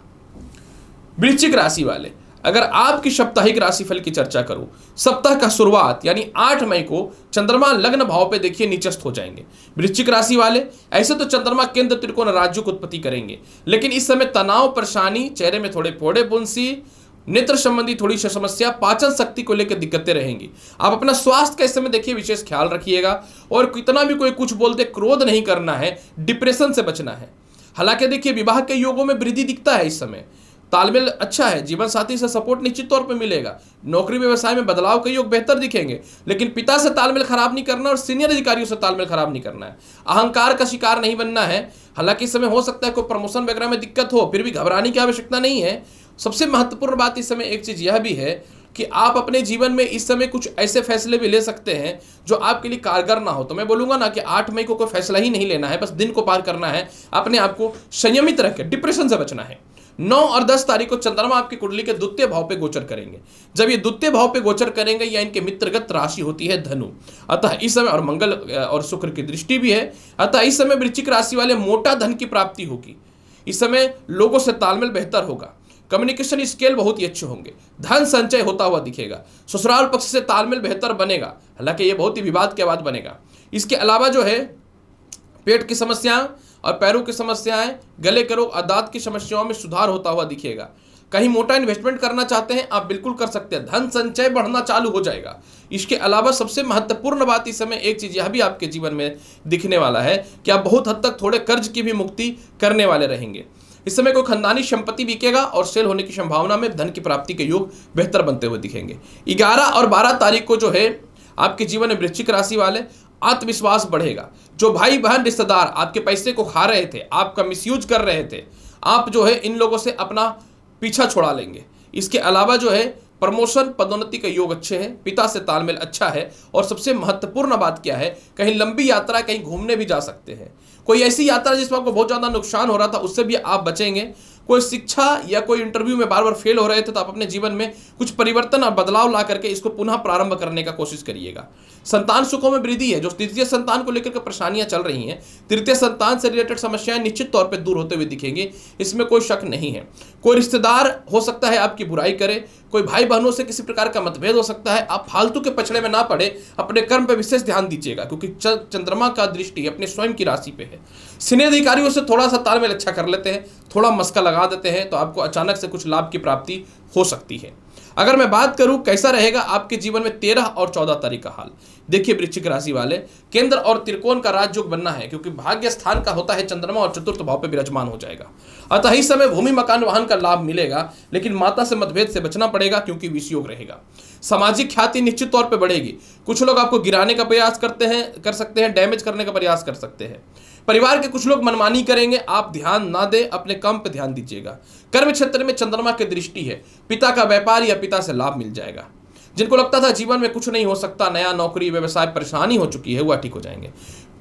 वृश्चिक राशि वाले, अगर आपकी साप्ताहिक राशिफल की चर्चा करूं, सप्ताह का शुरुआत यानी 8 मई को चंद्रमा लग्न भाव पे देखिए नीचस्थ हो जाएंगे। वृश्चिक राशि वाले, ऐसे तो चंद्रमा केंद्र त्रिकोण राज्यों को उत्पत्ति करेंगे, लेकिन इस समय तनाव, परेशानी, चेहरे में थोड़े फोड़े फुंसी, नेत्र संबंधी थोड़ी सी समस्या, पाचन शक्ति को लेकर दिक्कतें रहेंगी। आप अपना स्वास्थ्य का इस समय देखिए विशेष ख्याल रखिएगा, और कितना भी कोई कुछ बोलते क्रोध नहीं करना है, डिप्रेशन से बचना है। हालांकि देखिए विवाह के योगों में वृद्धि दिखता है, इस समय तालमेल अच्छा है, जीवन साथी से सपोर्ट निश्चित तौर पे मिलेगा, नौकरी व्यवसाय में बदलाव के योग बेहतर दिखेंगे, लेकिन पिता से तालमेल खराब नहीं करना और सीनियर अधिकारियों से तालमेल खराब नहीं करना है। अहंकार का शिकार नहीं बनना है। हालांकि इस समय हो सकता है कोई प्रमोशन वगैरह में दिक्कत हो, फिर भी घबराने की आवश्यकता नहीं है। सबसे महत्वपूर्ण बात इस समय एक चीज यह भी है कि आप अपने जीवन में इस समय कुछ ऐसे फैसले भी ले सकते हैं जो आपके लिए कारगर ना हो। तो मैं बोलूंगा ना कि 8 मई को कोई फैसला ही नहीं लेना है, बस दिन को पार करना है, अपने आप को संयमित रख के डिप्रेशन से बचना है। 9 और 10 तारीख को चंद्रमा आपकी कुंडली के द्वितीय भाव पे गोचर करेंगे। जब ये द्वितीय भाव पे गोचर करेंगे, या इनके मित्रगत राशि होती है धनु, अतः इस समय, और मंगल और शुक्र की दृष्टि भी है, अतः इस समय वृश्चिक राशि वाले मोटा धन की प्राप्ति होगी। इस समय लोगों से तालमेल बेहतर होगा, कम्युनिकेशन स्किल बहुत ही अच्छे होंगे, धन संचय होता हुआ दिखेगा, ससुराल पक्ष से तालमेल बेहतर बनेगा, हालांकि ये बहुत ही विवाद के बाद बनेगा। इसके अलावा जो है पेट की समस्याएं और पैरों की समस्याएं, गले के रोग, दांत की समस्याओं में सुधार होता हुआ दिखेगा। कहीं मोटा इन्वेस्टमेंट करना चाहते हैं आप बिल्कुल कर सकते हैं, धन संचय बढ़ना चालू हो जाएगा। इसके अलावा सबसे महत्वपूर्ण बात इस समय एक चीज यह भी आपके जीवन में दिखने वाला है कि आप बहुत हद तक थोड़े कर्ज की भी मुक्ति करने वाले रहेंगे। इस समय कोई खानदानी संपत्ति बिकेगा और सेल होने की संभावना में धन की प्राप्ति के योग बेहतर बनते हुए दिखेंगे। 11 और 12 तारीख को जो है आपके जीवन में वृश्चिक राशि वाले आत्मविश्वास बढ़ेगा। जो भाई बहन रिश्तेदार आपके पैसे को खा रहे थे, आपका मिसयूज कर रहे थे, आप जो है इन लोगों से अपना पीछा छुड़ा लेंगे। इसके अलावा जो है प्रमोशन, पदोन्नति के योग अच्छे हैं, पिता से तालमेल अच्छा है, और सबसे महत्वपूर्ण बात क्या है, कहीं लंबी यात्रा, कहीं घूमने भी जा सकते हैं। कोई ऐसी यात्रा जिसमें आपको बहुत ज़्यादा नुकसान हो रहा था उससे भी आप बचेंगे। कोई शिक्षा या कोई इंटरव्यू में बार बार फेल हो रहे थे तो आप अपने जीवन में कुछ परिवर्तन और बदलाव ला करके इसको पुनः प्रारंभ करने का कोशिश करिएगा। संतान सुखों में वृद्धि है। जो तृतीय संतान को लेकर के परेशानियां चल रही हैं, तृतीय संतान से रिलेटेड समस्याएं निश्चित तौर पे दूर होते हुए दिखेंगी, इसमें कोई शक नहीं है। कोई रिश्तेदार हो सकता है आपकी बुराई करे, कोई भाई बहनों से किसी प्रकार का मतभेद हो सकता है। आप फालतू के पछड़े में ना पड़े, अपने कर्म पर विशेष ध्यान दीजिएगा, क्योंकि चंद्रमा का दृष्टि अपने स्वयं की राशि पे है। सीनियर अधिकारियों से थोड़ा सा तालमेल अच्छा कर लेते हैं, थोड़ा मस्का लगा देते हैं, तो आपको अचानक से कुछ लाभ की प्राप्ति हो सकती है। अगर मैं बात करूं कैसा रहेगा आपके जीवन में 13 और 14 तारीख का हाल, देखिए वृश्चिक राशि वाले, केंद्र और त्रिकोण का राजयोग बनना है, क्योंकि भाग्य स्थान का होता है चंद्रमा और चतुर्थ भाव पे विराजमान हो जाएगा। अतः इस समय भूमि मकान वाहन का लाभ मिलेगा, लेकिन माता से मतभेद से बचना पड़ेगा, क्योंकि विषयोग रहेगा। सामाजिक ख्याति निश्चित तौर पर बढ़ेगी। कुछ लोग आपको गिराने का प्रयास कर सकते हैं, डैमेज करने का प्रयास कर सकते हैं। परिवार के कुछ लोग मनमानी करेंगे, आप ध्यान ना दें, अपने काम पर ध्यान दीजिएगा। कर्म क्षेत्र में चंद्रमा की दृष्टि है, पिता का व्यापार या पिता से लाभ मिल जाएगा। जिनको लगता था जीवन में कुछ नहीं हो सकता, नया नौकरी व्यवसाय परेशानी हो चुकी है, वह ठीक हो जाएंगे।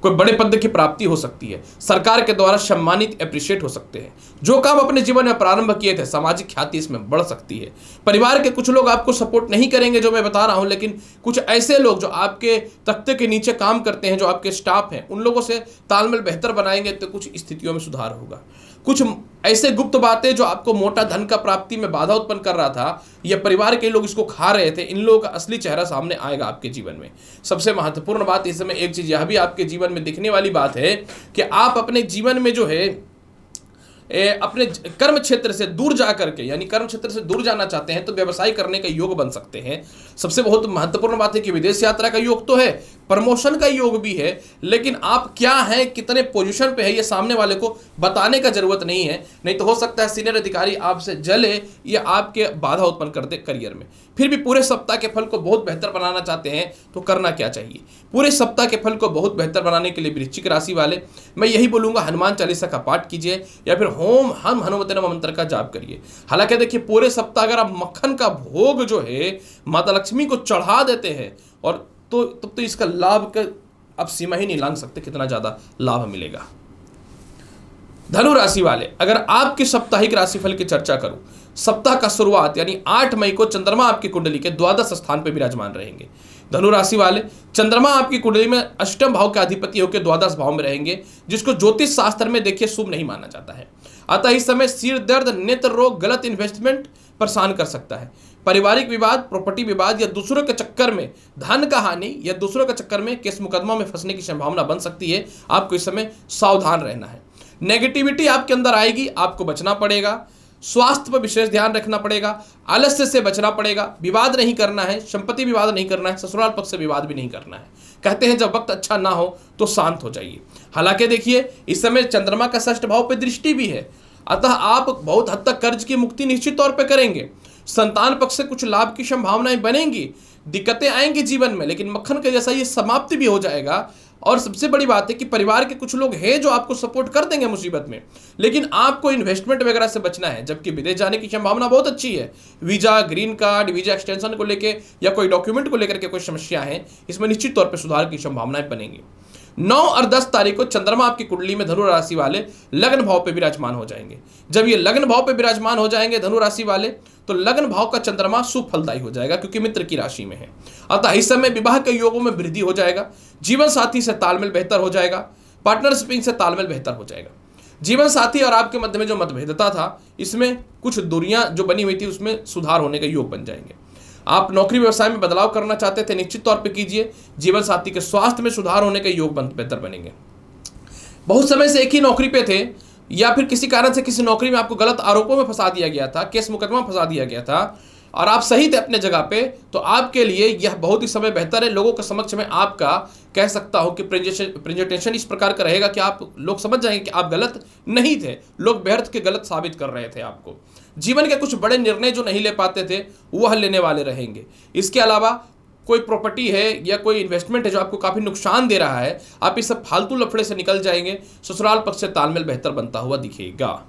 कोई बड़े पद की प्राप्ति हो सकती है, सरकार के द्वारा सम्मानित अप्रिशिएट हो सकते हैं। जो काम अपने जीवन में प्रारंभ किए थे, सामाजिक ख्याति इसमें बढ़ सकती है। परिवार के कुछ लोग आपको सपोर्ट नहीं करेंगे जो मैं बता रहा हूं, लेकिन कुछ ऐसे लोग जो आपके तख्ते के नीचे काम करते हैं, जो आपके स्टाफ हैं, उन लोगों से तालमेल बेहतर बनाएंगे तो कुछ स्थितियों में सुधार होगा। कुछ ऐसे गुप्त बातें जो आपको मोटा धन का प्राप्ति में बाधा उत्पन्न कर रहा था, या परिवार के लोग इसको खा रहे थे, इन लोगों का असली चेहरा सामने आएगा आपके जीवन में। सबसे महत्वपूर्ण बात इस समय एक चीज यह भी आपके जीवन में दिखने वाली बात है कि आप अपने जीवन में जो है अपने कर्म क्षेत्र से दूर जा करके, यानी कर्म क्षेत्र से दूर जाना चाहते हैं तो व्यवसाय करने का योग बन सकते हैं। सबसे बहुत महत्वपूर्ण बात है कि विदेश यात्रा का योग तो है, प्रमोशन का योग भी है, लेकिन आप क्या हैं, कितने पोजीशन पे है, ये सामने वाले को बताने का जरूरत नहीं है। नहीं तो हो सकता है सीनियर अधिकारी आपसे जले या आपके बाधा उत्पन्न कर दे करियर में। फिर भी पूरे सप्ताह के फल को बहुत बेहतर बनाना चाहते हैं तो करना क्या चाहिए? पूरे सप्ताह के फल को बहुत बेहतर बनाने के लिए वृश्चिक राशि वाले मैं यही बोलूंगा, हनुमान चालीसा का पाठ कीजिए या फिर ओम हम हनुमते नमः मंत्र का जाप करिए। हालांकि देखिए, पूरे सप्ताह अगर आप मक्खन का भोग जो है माता लक्ष्मी को चढ़ा देते हैं और तब तो इसका लाभ का आप सीमा ही नहीं लांघ सकते, कितना ज्यादा लाभ मिलेगा। धनु राशि वाले, अगर आपके साप्ताहिक राशिफल की चर्चा करूं, सप्ताह का शुरुआत यानी 8 मई को चंद्रमा आपकी कुंडली के द्वादश स्थान पर विराजमान रहेंगे। धनु राशि वाले, चंद्रमा आपकी कुंडली में अष्टम भाव के अधिपति होकर द्वादश भाव में रहेंगे, जिसको ज्योतिष शास्त्र में देखिए शुभ नहीं माना जाता है। अतः इस समय सिर दर्द, नेत्र रोग, गलत इन्वेस्टमेंट परेशान कर सकता है। पारिवारिक विवाद, प्रॉपर्टी विवाद या दूसरों के चक्कर में धन का हानि या दूसरों के चक्कर में केस मुकदमा में फंसने की संभावना बन सकती है। आपको इस समय सावधान रहना है। नेगेटिविटी आपके अंदर आएगी, आपको बचना पड़ेगा। स्वास्थ्य पर विशेष ध्यान रखना पड़ेगा। आलस्य से बचना पड़ेगा। विवाद नहीं करना है, संपत्ति विवाद नहीं करना है, ससुराल पक्ष से विवाद भी नहीं करना है। कहते हैं जब वक्त अच्छा ना हो तो शांत हो जाइए। हालांकि देखिए, इस समय चंद्रमा का षष्ठ भाव पे दृष्टि भी है, अतः आप बहुत हद तक कर्ज की मुक्ति निश्चित तौर पे करेंगे। संतान पक्ष से कुछ लाभ की संभावनाएं बनेंगी। दिक्कतें आएंगी जीवन में, लेकिन मक्खन के जैसा ये समाप्ति भी हो जाएगा। और सबसे बड़ी बात है कि परिवार के कुछ लोग हैं जो आपको सपोर्ट कर देंगे मुसीबत में, लेकिन आपको इन्वेस्टमेंट वगैरह से बचना है। जबकि विदेश जाने की संभावना बहुत अच्छी है। Visa, green card, visa extension को लेकर या कोई डॉक्यूमेंट को लेकर के कोई समस्या है, इसमें निश्चित तौर पर सुधार की संभावनाएं बनेंगी। 9 और 10 तारीख को चंद्रमा आपकी कुंडली में धनु राशि वाले लग्न भाव पे विराजमान हो जाएंगे। जब ये लग्न भाव पे विराजमान हो जाएंगे धनु राशि वाले, तो लग्न भाव का चंद्रमा सुफलदायी हो जाएगा, क्योंकि मित्र की राशि में है। अतः इस समय विवाह के योगों में वृद्धि हो जाएगा। जीवन साथी से तालमेल बेहतर हो जाएगा। पार्टनरशिपिंग से तालमेल बेहतर हो जाएगा। जीवन साथी और आपके मध्य में जो मतभेदता था, इसमें कुछ दूरियां जो बनी हुई थी उसमें सुधार होने का योग बन जाएंगे। आप नौकरी व्यवसाय में बदलाव करना चाहते थे, निश्चित तौर पे कीजिए। जीवन साथी के स्वास्थ्य में सुधार होने के योग बेहतर बनेंगे। बहुत समय से एक ही नौकरी पे थे या फिर किसी कारण से किसी नौकरी में आपको गलत आरोपों में फंसा दिया गया था, केस मुकदमा फंसा दिया गया था और आप सही थे अपने जगह पे, तो आपके लिए यह बहुत ही समय बेहतर है। लोगों के समक्ष में आपका कह सकता हूं कि प्रेजेंटेशन इस प्रकार का रहेगा कि आप लोग समझ जाएंगे कि आप गलत नहीं थे, लोग व्यर्थ के गलत साबित कर रहे थे आपको। जीवन के कुछ बड़े निर्णय जो नहीं ले पाते थे वह लेने वाले रहेंगे। इसके अलावा कोई प्रॉपर्टी है या कोई इन्वेस्टमेंट है जो आपको काफी नुकसान दे रहा है, आप इस सब फालतू लफड़े से निकल जाएंगे। ससुराल पक्ष से तालमेल बेहतर बनता हुआ दिखेगा।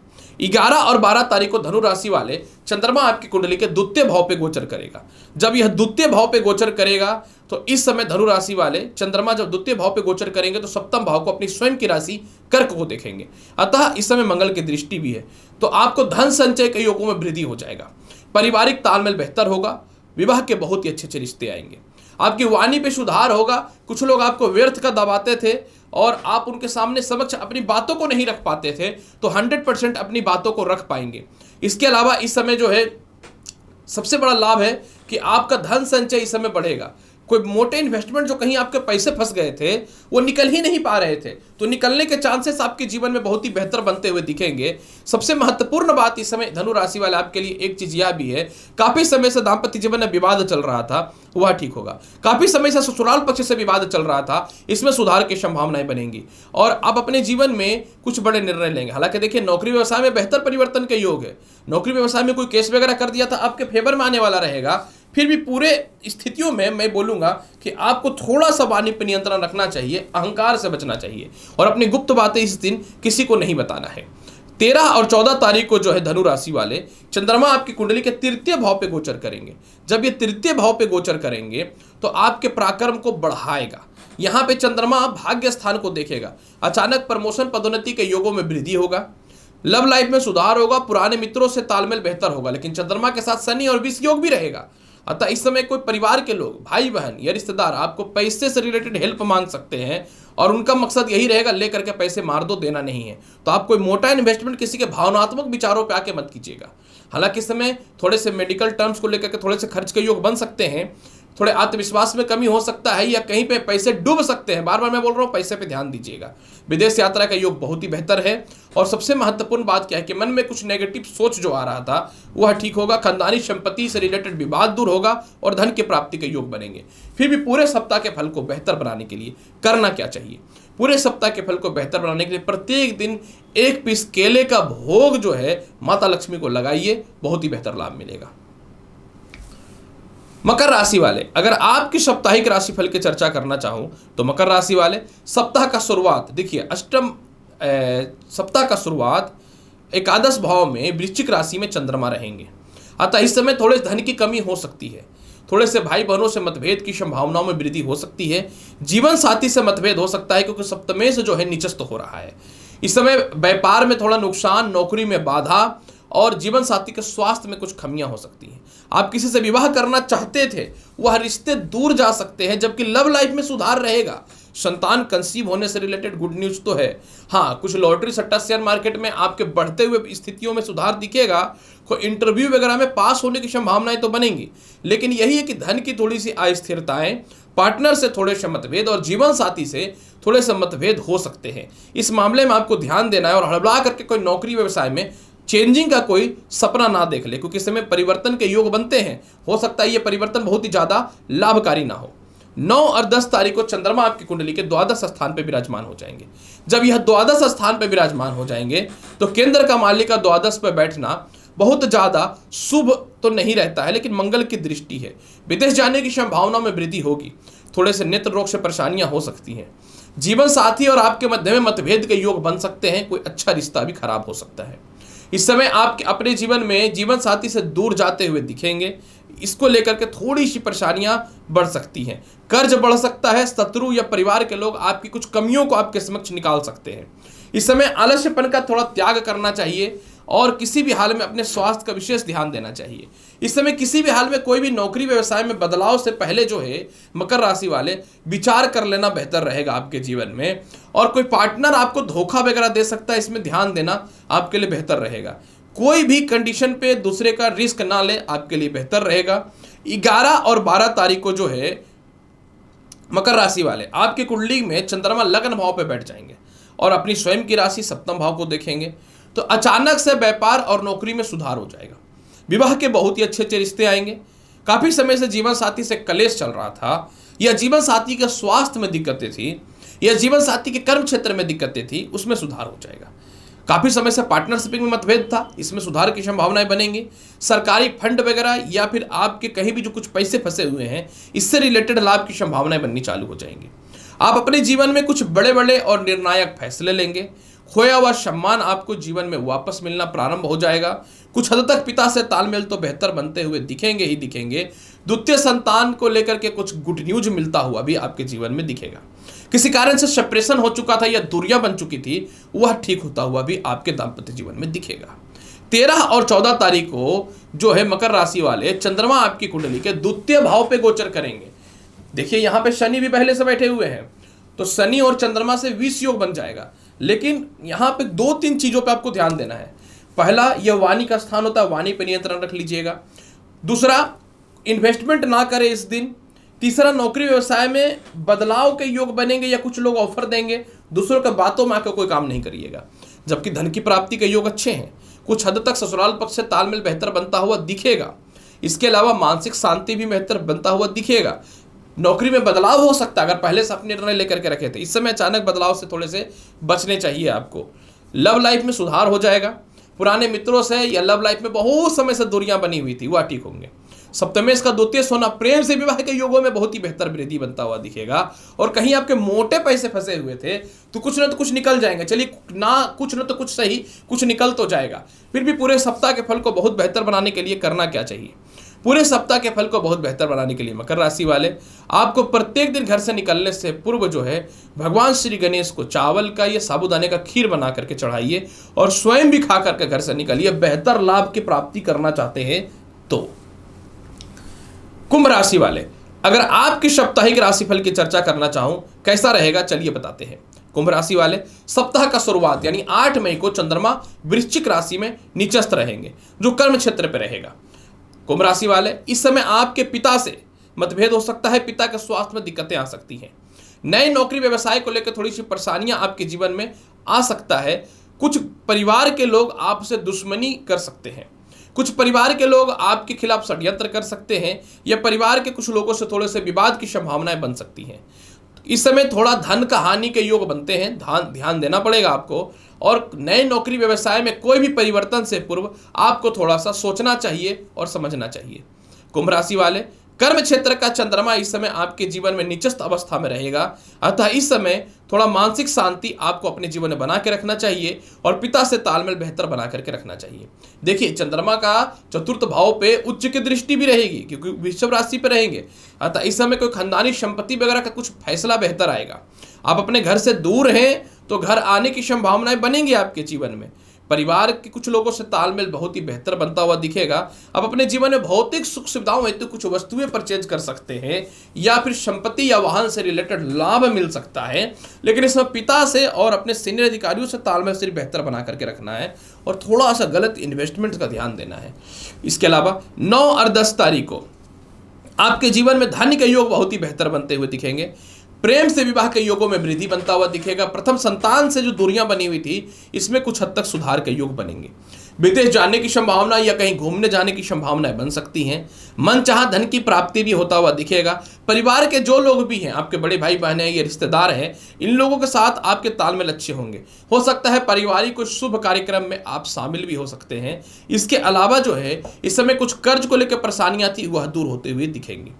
11 और 12 तारीख को धनु राशि वाले चंद्रमा आपकी कुंडली के द्वितीय भाव पे गोचर करेगा। जब यह द्वितीय भाव पे गोचर करेगा तो इस समय धनु राशि वाले चंद्रमा जब द्वितीय भाव पे गोचर करेंगे तो सप्तम भाव को अपनी स्वयं की राशि कर्क को देखेंगे। अतः इस समय मंगल की दृष्टि भी है, तो आपको धन संचय के योगों में वृद्धि हो जाएगा। पारिवारिक तालमेल बेहतर होगा। विवाह के बहुत ही अच्छे रिश्ते आएंगे। आपकी वाणी पे सुधार होगा। कुछ लोग आपको व्यर्थ का दबाते थे और आप उनके सामने समक्ष अपनी बातों को नहीं रख पाते थे, तो 100% अपनी बातों को रख पाएंगे। इसके अलावा इस समय जो है सबसे बड़ा लाभ है कि आपका धन संचय इस समय बढ़ेगा। कोई मोटे इन्वेस्टमेंट जो कहीं आपके पैसे फंस गए थे वो निकल ही नहीं पा रहे थे, तो निकलने के चांसेस आपके जीवन में बहुत ही बेहतर बनते हुए दिखेंगे। सबसे महत्वपूर्ण बात इस समय धनु राशि वाले आपके लिए एक चीज यह भी है, काफी समय से दाम्पत्य जीवन में विवाद चल रहा था वह ठीक होगा। काफी समय से ससुराल पक्ष से विवाद चल रहा था, इसमें सुधार की संभावनाएं बनेंगी और आप अपने जीवन में कुछ बड़े निर्णय लेंगे। हालांकि देखिए, नौकरी व्यवसाय में बेहतर परिवर्तन के योग है। नौकरी व्यवसाय में कोई केस वगैरह कर दिया था, आपके फेवर में आने वाला रहेगा। फिर भी पूरे स्थितियों में मैं बोलूंगा कि आपको थोड़ा सा वाणी पर नियंत्रण रखना चाहिए, अहंकार से बचना चाहिए और अपनी गुप्त बातें इस दिन किसी को नहीं बताना है। 13 और 14 तारीख को जो है धनु राशि वाले चंद्रमा आपकी कुंडली के तृतीय भाव पे गोचर करेंगे। जब ये तृतीय भाव पे गोचर करेंगे तो आपके पराक्रम को बढ़ाएगा। यहाँ पे चंद्रमा भाग्य स्थान को देखेगा। अचानक प्रमोशन, पदोन्नति के योगों में वृद्धि होगा। लव लाइफ में सुधार होगा। पुराने मित्रों से तालमेल बेहतर होगा, लेकिन चंद्रमा के साथ शनि और विष योग भी रहेगा। अतः इस समय कोई परिवार के लोग, भाई बहन या रिश्तेदार आपको पैसे से रिलेटेड हेल्प मांग सकते हैं और उनका मकसद यही रहेगा लेकर के पैसे मार दो, देना नहीं है। तो आप कोई मोटा इन्वेस्टमेंट किसी के भावनात्मक विचारों पे आके मत कीजिएगा। हालांकि इस समय थोड़े से मेडिकल टर्म्स को लेकर के थोड़े से खर्च के योग बन सकते हैं। थोड़े आत्मविश्वास में कमी हो सकता है या कहीं पे पैसे डूब सकते हैं। बार बार मैं बोल रहा हूँ, पैसे पे ध्यान दीजिएगा। विदेश यात्रा का योग बहुत ही बेहतर है। और सबसे महत्वपूर्ण बात क्या है कि मन में कुछ नेगेटिव सोच जो आ रहा था वह ठीक होगा। खानदानी संपत्ति से रिलेटेड विवाद दूर होगा और धन की प्राप्ति के योग बनेंगे। फिर भी पूरे सप्ताह के फल को बेहतर बनाने के लिए करना क्या चाहिए? पूरे सप्ताह के फल को बेहतर बनाने के लिए प्रत्येक दिन 1 पीस केले का भोग जो है माता लक्ष्मी को लगाइए, बहुत ही बेहतर लाभ मिलेगा। मकर राशि वाले, अगर आपकी साप्ताहिक राशिफल की चर्चा करना चाहूं तो मकर राशि वाले सप्ताह का शुरुआत देखिए, सप्ताह का शुरुआत एकादश भाव में वृश्चिक राशि में चंद्रमा रहेंगे। अतः इस समय थोड़े धन की कमी हो सकती है, थोड़े से भाई बहनों से मतभेद की संभावनाओं में वृद्धि हो सकती है। जीवन साथी से मतभेद हो सकता है क्योंकि सप्तमेश जो है नीचस्थ हो रहा है। इस समय व्यापार में थोड़ा नुकसान, नौकरी में बाधा और जीवन साथी के स्वास्थ्य में कुछ खमियां हो सकती हैं। आप किसी से विवाह करना चाहते थे, वह रिश्ते दूर जा सकते हैं, जबकि लव लाइफ में सुधार रहेगा। संतान कंसीव होने से रिलेटेड गुड न्यूज तो है। हाँ, कुछ लॉटरी सट्टा शेयर मार्केट में आपके बढ़ते हुए स्थितियों में सुधार दिखेगा। कोई इंटरव्यू वगैरह में पास होने की संभावनाएं तो बनेंगी, लेकिन यही है कि धन की थोड़ी सी अस्थिरताएं, पार्टनर से थोड़े से मतभेद और जीवन साथी से थोड़े से मतभेद हो सकते हैं। इस मामले में आपको ध्यान देना है और हड़बड़ा करके कोई नौकरी व्यवसाय में चेंजिंग का कोई सपना ना देख ले, क्योंकि इस समय परिवर्तन के योग बनते हैं। हो सकता है ये परिवर्तन बहुत ही ज्यादा लाभकारी ना हो। 9 और 10 तारीख को चंद्रमा आपकी कुंडली के द्वादश स्थान पर विराजमान हो जाएंगे। जब यह द्वादश स्थान पर विराजमान हो जाएंगे तो केंद्र का मालिक का द्वादश पर बैठना बहुत ज्यादा शुभ तो नहीं रहता है, लेकिन मंगल की दृष्टि है। विदेश जाने की संभावना में वृद्धि होगी। थोड़े से नेत्र रोग से परेशानियां हो सकती हैं। जीवन साथी और आपके मध्य में मतभेद के योग बन सकते हैं। कोई अच्छा रिश्ता भी खराब हो सकता है। इस समय आप अपने जीवन में जीवन साथी से दूर जाते हुए दिखेंगे। इसको लेकर के थोड़ी सी परेशानियां बढ़ सकती हैं। कर्ज बढ़ सकता है। शत्रु या परिवार के लोग आपकी कुछ कमियों को आपके समक्ष निकाल सकते हैं। इस समय आलस्यपन का थोड़ा त्याग करना चाहिए और किसी भी हाल में अपने स्वास्थ्य का विशेष ध्यान देना चाहिए। इस समय किसी भी हाल में कोई भी नौकरी व्यवसाय में बदलाव से पहले जो है मकर राशि वाले विचार कर लेना बेहतर रहेगा आपके जीवन में। और कोई पार्टनर आपको धोखा वगैरह दे सकता है, इसमें ध्यान देना आपके लिए बेहतर रहेगा। कोई भी कंडीशन पे दूसरे का रिस्क ना ले, आपके लिए बेहतर रहेगा। 11 और 12 तारीख को जो है मकर राशि वाले आपकी कुंडली में चंद्रमा लग्न भाव पे बैठ जाएंगे और अपनी स्वयं की राशि सप्तम भाव को देखेंगे, तो अचानक से व्यापार और नौकरी में सुधार हो जाएगा। विवाह के बहुत ही अच्छे अच्छे रिश्ते आएंगे। काफी समय से जीवन साथी से कलेश चल रहा था, या जीवन साथी के स्वास्थ्य में दिक्कतें थी, या जीवन साथी के कर्म क्षेत्र में दिक्कतें थी, उसमें सुधार हो जाएगा। काफी समय से पार्टनरशिप में मतभेद था, इसमें सुधार की संभावनाएं बनेंगी। सरकारी फंड वगैरह या फिर आपके कहीं भी जो कुछ पैसे फंसे हुए हैं, इससे रिलेटेड लाभ की संभावनाएं बननी चालू हो जाएंगी। आप अपने जीवन में कुछ बड़े बड़े और निर्णायक फैसले लेंगे। खोया हुआ सम्मान आपको जीवन में वापस मिलना प्रारंभ हो जाएगा। कुछ हद तक पिता से तालमेल तो बेहतर बनते हुए दिखेंगे ही दिखेंगे। द्वितीय संतान को लेकर के कुछ गुड न्यूज मिलता हुआ भी आपके जीवन में दिखेगा। किसी कारण से सेपरेशन हो चुका था या दूरियां बन चुकी थी, वह ठीक होता हुआ भी आपके दाम्पत्य जीवन में दिखेगा। 13 और 14 तारीख को जो है मकर राशि वाले चंद्रमा आपकी कुंडली के द्वितीय भाव पे गोचर करेंगे। देखिए यहाँ पे शनि भी पहले से बैठे हुए हैं, तो शनि और चंद्रमा से 20 योग बन जाएगा। लेकिन यहाँ पे 2-3 चीजों पे आपको ध्यान देना है। पहला, यह वाणी का स्थान होता है, वाणी पे नियंत्रण रख लीजिएगा। दूसरा, इन्वेस्टमेंट ना करें इस दिन। तीसरा, नौकरी व्यवसाय में बदलाव के योग बनेंगे या कुछ लोग ऑफर देंगे, दूसरों के बातों में आकर कोई काम नहीं करिएगा। जबकि धन की प्राप्ति के योग अच्छे हैं। कुछ हद तक ससुराल पक्ष से तालमेल बेहतर बनता हुआ दिखेगा। इसके अलावा मानसिक शांति भी बेहतर बनता हुआ दिखेगा। नौकरी में बदलाव हो सकता है, अगर पहले से अपने निर्णय लेकर के रखे थे, इस समय अचानक बदलाव से थोड़े से बचने चाहिए आपको। लव लाइफ में सुधार हो जाएगा। पुराने मित्रों से या लव लाइफ में बहुत समय से दूरियां बनी हुई थी, वह ठीक होंगे। सप्तमेश का द्वितीय सोना, प्रेम से विवाह के योगों में बहुत ही बेहतर वृद्धि बनता हुआ दिखेगा। और कहीं आपके मोटे पैसे फंसे हुए थे तो कुछ न तो कुछ निकल जाएंगे। चलिए ना, कुछ न तो कुछ सही, कुछ निकल तो जाएगा। फिर भी पूरे सप्ताह के फल को बहुत बेहतर बनाने के लिए करना क्या चाहिए? पूरे सप्ताह के फल को बहुत बेहतर बनाने के लिए मकर राशि वाले आपको प्रत्येक दिन घर से निकलने से पूर्व जो है भगवान श्री गणेश को चावल का या साबूदाने का खीर बना करके चढ़ाइए और स्वयं भी खा करके घर से निकलिए। बेहतर लाभ की प्राप्ति करना चाहते हैं तो। कुंभ राशि वाले, अगर आपकी साप्ताहिक राशिफल की चर्चा करना चाहूं कैसा रहेगा, चलिए बताते हैं। कुंभ राशि वाले सप्ताह का शुरुआत यानी 8 मई को चंद्रमा वृश्चिक राशि में नीचस्थ रहेंगे, जो कर्म क्षेत्र पर रहेगा। कुंभ राशि वाले, इस समय आपके पिता से मतभेद हो सकता है, पिता के स्वास्थ्य में दिक्कतें आ सकती हैं। नए नौकरी व्यवसाय को लेकर थोड़ी सी परेशानियां आपके जीवन में आ सकता है। कुछ परिवार के लोग आपसे दुश्मनी कर सकते हैं, कुछ परिवार के लोग आपके खिलाफ षड्यंत्र कर सकते हैं, या परिवार के कुछ लोगों से थोड़े से विवाद की संभावनाएं बन सकती हैं। इस समय थोड़ा धन का हानि के योग बनते हैं, ध्यान देना पड़ेगा आपको। और नए नौकरी व्यवसाय में कोई भी परिवर्तन से पूर्व आपको थोड़ा सा सोचना चाहिए और समझना चाहिए। कुंभ राशि वाले, कर्म क्षेत्र का चंद्रमा इस समय आपके जीवन में निचस्त अवस्था में रहेगा, अतः इस समय थोड़ा मानसिक शांति आपको अपने जीवन में बना के रखना चाहिए और पिता से तालमेल बेहतर बना करके रखना चाहिए। देखिए, चंद्रमा का चतुर्थ भाव पे उच्च की दृष्टि भी रहेगी क्योंकि वृषभ राशि पे रहेंगे, अतः इस समय कोई खानदानी संपत्ति वगैरह का कुछ फैसला बेहतर आएगा। आप अपने घर से दूर हैं तो घर आने की संभावनाएं बनेंगी आपके जीवन में। परिवार के कुछ लोगों से तालमेल बहुत ही बेहतर बनता हुआ दिखेगा। आप अपने जीवन में भौतिक सुख सुविधाओं हेतु कुछ वस्तुएं परचेज कर सकते हैं, या फिर संपत्ति या वाहन से रिलेटेड लाभ मिल सकता है। लेकिन इसमें पिता से और अपने सीनियर अधिकारियों से तालमेल से बेहतर बना करके रखना है और थोड़ा सा गलत इन्वेस्टमेंट का ध्यान देना है। इसके अलावा 9 और 10 तारीख को आपके जीवन में धन के योग बहुत ही बेहतर बनते हुए दिखेंगे। प्रेम से विवाह के योगों में वृद्धि बनता हुआ दिखेगा। प्रथम संतान से जो दूरियां बनी हुई थी, इसमें कुछ हद तक सुधार के योग बनेंगे। विदेश जाने की संभावना या कहीं घूमने जाने की संभावनाएं बन सकती हैं। मन चाहा धन की प्राप्ति भी होता हुआ दिखेगा। परिवार के जो लोग भी हैं, आपके बड़े भाई बहन हैं, ये रिश्तेदार हैं, इन लोगों के साथ आपके तालमेल अच्छे होंगे। हो सकता है पारिवारिक कुछ शुभ कार्यक्रम में आप शामिल भी हो सकते हैं। इसके अलावा जो है, इस समय कुछ कर्ज को लेकर परेशानियां थी, वह दूर होते हुए दिखेंगी।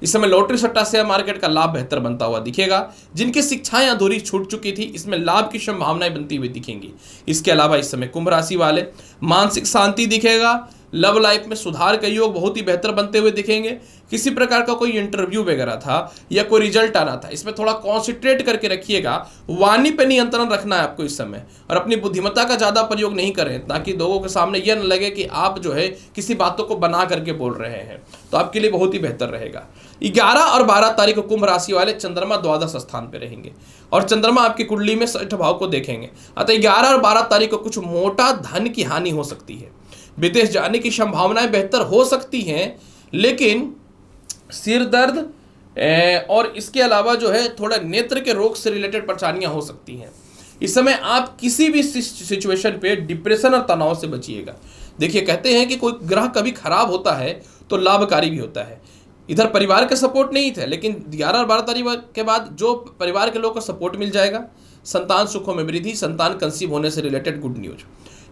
इस समय लॉटरी सट्टा शेयर मार्केट का लाभ बेहतर बनता हुआ दिखेगा। जिनकी शिक्षाएं अधूरी छूट चुकी थी, इसमें लाभ की संभावनाएं बनती हुई दिखेंगी। इसके अलावा इस समय कुंभ राशि वाले, मानसिक शांति दिखेगा। लव लाइफ में सुधार के योग बहुत ही बेहतर बनते हुए दिखेंगे। किसी प्रकार का कोई इंटरव्यू वगैरह था या कोई रिजल्ट आना था, इसमें थोड़ा कॉन्सेंट्रेट करके रखिएगा। वाणी पे नियंत्रण रखना है आपको इस समय, और अपनी बुद्धिमत्ता का ज़्यादा प्रयोग नहीं करें, ताकि लोगों के सामने यह न लगे कि आप जो है किसी बातों को बना करके बोल रहे हैं। तो आपके लिए बहुत ही बेहतर रहेगा। 11 और 12 तारीख को कुंभ राशि वाले चंद्रमा द्वादश स्थान पे रहेंगे और चंद्रमा आपकी कुंडली में 6 भाव को देखेंगे। अतः 11 और 12 तारीख को कुछ मोटा धन की हानि हो सकती है। विदेश जाने की संभावनाएं बेहतर हो सकती हैं, लेकिन सिर दर्द और इसके अलावा जो है थोड़ा नेत्र के रोग से रिलेटेड परेशानियां हो सकती हैं। इस समय आप किसी भी सिचुएशन पे डिप्रेशन और तनाव से बचिएगा। देखिए, कहते हैं कि कोई ग्रह कभी खराब होता है तो लाभकारी भी होता है। इधर परिवार का सपोर्ट नहीं था, लेकिन 11 और 12 तारीख के बाद जो परिवार के लोगों को सपोर्ट मिल जाएगा। संतान सुखों में वृद्धि, संतान कंसीव होने से related good news,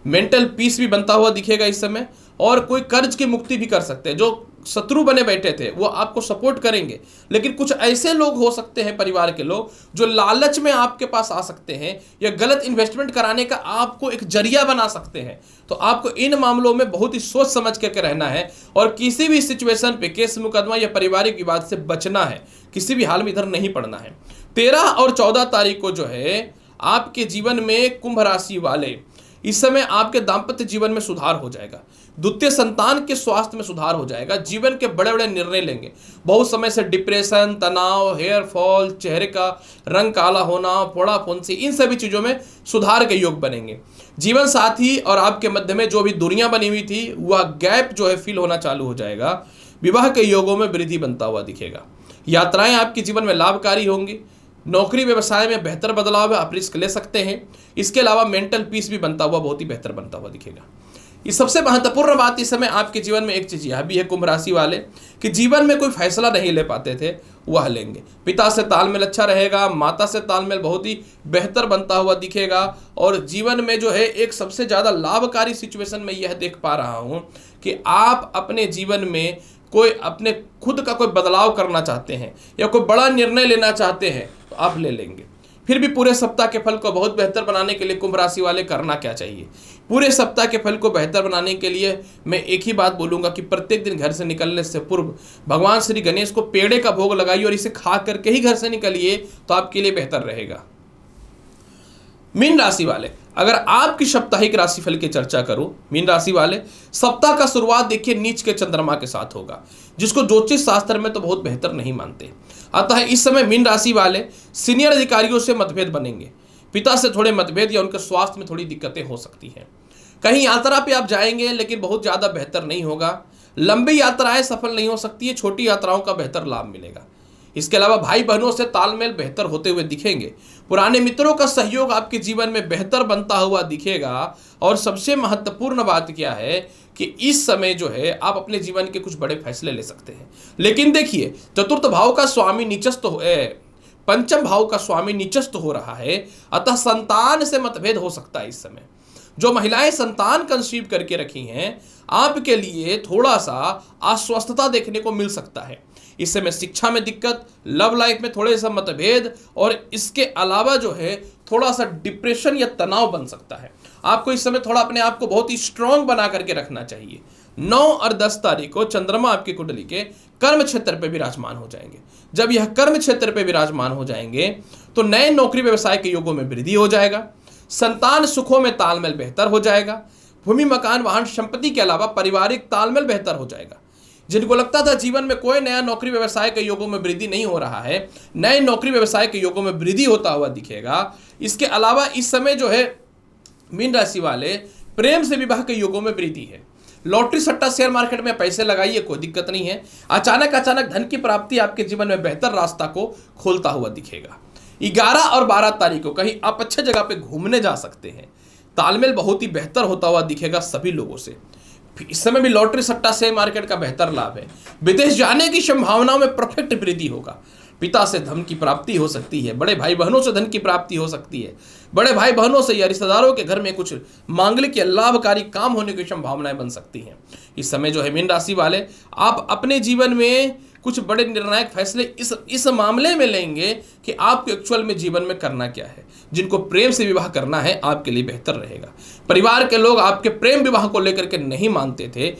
mental peace भी बनता हुआ दिखेगा इस समय। और कोई कर्ज की मुक्ति भी कर सकते हैं। जो शत्रु बने बैठे थे वो आपको सपोर्ट करेंगे, लेकिन कुछ ऐसे लोग हो सकते हैं परिवार के लोग जो लालच में आपके पास आ सकते हैं या गलत इन्वेस्टमेंट कराने का आपको एक जरिया बना सकते हैं। तो आपको इन मामलों में बहुत ही सोच समझ करके रहना है और किसी भी सिचुएशन पे केस मुकदमा या पारिवारिक विवाद से बचना है। किसी भी हाल में इधर नहीं पड़ना है। 13 और 14 तारीख को जो है आपके जीवन में कुंभ राशि वाले, इस समय आपके दाम्पत्य जीवन में सुधार हो जाएगा। द्वितीय संतान के स्वास्थ्य में सुधार हो जाएगा। जीवन के बड़े बड़े निर्णय लेंगे। बहुत समय से डिप्रेशन, तनाव, हेयर फॉल, चेहरे का रंग काला होना, फोड़ा फुंसी, इन सभी चीज़ों में सुधार के योग बनेंगे। जीवन साथी और आपके मध्य में जो भी दूरियां बनी हुई थी, वह गैप जो है फील होना चालू हो जाएगा। विवाह के योगों में वृद्धि बनता हुआ दिखेगा। यात्राएं आपके जीवन में लाभकारी होंगी। नौकरी व्यवसाय में बेहतर बदलाव है, आप रिस्क ले सकते हैं। इसके अलावा मेंटल पीस भी बनता हुआ बहुत ही बेहतर बनता हुआ दिखेगा। ये सबसे महत्वपूर्ण बात इस समय आपके जीवन में एक चीज यह भी है कुंभ राशि वाले कि जीवन में कोई फैसला नहीं ले पाते थे, वह लेंगे। पिता से तालमेल अच्छा रहेगा। माता से तालमेल बहुत ही बेहतर बनता हुआ दिखेगा। और जीवन में जो है एक सबसे ज़्यादा लाभकारी सिचुएशन में यह देख पा रहा हूँ कि आप अपने जीवन में कोई अपने खुद का कोई बदलाव करना चाहते हैं या कोई बड़ा निर्णय लेना चाहते हैं तो आप ले लेंगे। फिर भी पूरे सप्ताह के फल को बहुत बेहतर बनाने के लिए कुंभ राशि वाले करना क्या चाहिए? पूरे सप्ताह के फल को बेहतर बनाने के लिए मैं एक ही बात बोलूंगा कि प्रत्येक दिन घर से निकलने से पूर्व भगवान श्री गणेश को पेड़े का भोग लगाइए और इसे खा करके ही घर से निकलिए, तो आपके लिए बेहतर रहेगा। मीन राशि वाले, अगर आपकी साप्ताहिक राशिफल की चर्चा करूं, मीन राशि वाले सप्ताह का शुरुआत देखिए नीच के चंद्रमा के साथ होगा, जिसको ज्योतिष शास्त्र में तो बहुत बेहतर नहीं मानते। अतः इस समय मीन राशि वाले सीनियर अधिकारियों से मतभेद बनेंगे। पिता से थोड़े मतभेद या उनके स्वास्थ्य में थोड़ी दिक्कतें हो सकती हैं। कहीं यात्रा पे आप जाएंगे, लेकिन बहुत ज़्यादा बेहतर नहीं होगा। लंबी यात्राएं सफल नहीं हो सकती है, छोटी यात्राओं का बेहतर लाभ मिलेगा। इसके अलावा भाई बहनों से तालमेल बेहतर होते हुए दिखेंगे। पुराने मित्रों का सहयोग आपके जीवन में बेहतर बनता हुआ दिखेगा। और सबसे महत्वपूर्ण बात क्या है कि इस समय जो है आप अपने जीवन के कुछ बड़े फैसले ले सकते हैं। लेकिन देखिए, चतुर्थ भाव का स्वामी नीचस्थ पंचम भाव का स्वामी नीचस्थ हो रहा है, अतः संतान से मतभेद हो सकता है। इस समय जो महिलाएं संतान कंसीव करके रखी हैं, आपके लिए थोड़ा सा अस्वस्थता देखने को मिल सकता है। इस समय शिक्षा में दिक्कत, लव लाइफ में थोड़े सा मतभेद, और इसके अलावा जो है थोड़ा सा डिप्रेशन या तनाव बन सकता है। आपको इस समय थोड़ा अपने आप को बहुत ही स्ट्रांग बना करके रखना चाहिए। 9 और 10 तारीख को चंद्रमा आपकी कुंडली के कर्म क्षेत्र पे विराजमान हो जाएंगे। जब यह कर्म क्षेत्र पे विराजमान हो जाएंगे तो नए नौकरी व्यवसाय के योगों में वृद्धि हो जाएगा। संतान सुखों में तालमेल बेहतर हो जाएगा। भूमि मकान वाहन संपत्ति के अलावा पारिवारिक तालमेल बेहतर हो जाएगा। जिनको लगता था जीवन में कोई नया नौकरी व्यवसाय के योगों में वृद्धि नहीं हो रहा है, नए नौकरी व्यवसाय के योगों में वृद्धि होता हुआ दिखेगा। इसके अलावा इस समय जो है मीन राशि वाले प्रेम से विवाह के योगों में वृद्धि है। लॉटरी सट्टा शेयर मार्केट में पैसे लगाइए, कोई दिक्कत नहीं है। अचानक धन की प्राप्ति आपके जीवन में बेहतर रास्ता को खोलता हुआ दिखेगा। 11 और 12 तारीख को कहीं आप अच्छे जगह पे घूमने जा सकते हैं। तालमेल बहुत ही बेहतर होता हुआ दिखेगा सभी लोगों से। इस समय भी लॉटरी सट्टा शेयर मार्केट का बेहतर लाभ है। विदेश जाने की संभावनाओं में परफेक्ट वृद्धि होगा। पिता से धन की प्राप्ति हो सकती है, बड़े भाई बहनों से धन की प्राप्ति हो सकती है, बड़े भाई बहनों से या रिश्तेदारों के घर में कुछ मांगलिक या लाभकारी काम होने की संभावनाएं बन सकती हैं। इस समय जो है मीन राशि वाले आप अपने जीवन में कुछ बड़े निर्णायक फैसले इस मामले में लेंगे कि आपको एक्चुअल में जीवन में करना क्या है। जिनको प्रेम से विवाह करना है आपके लिए बेहतर रहेगा। परिवार के लोग आपके प्रेम विवाह को लेकर के नहीं मानते थे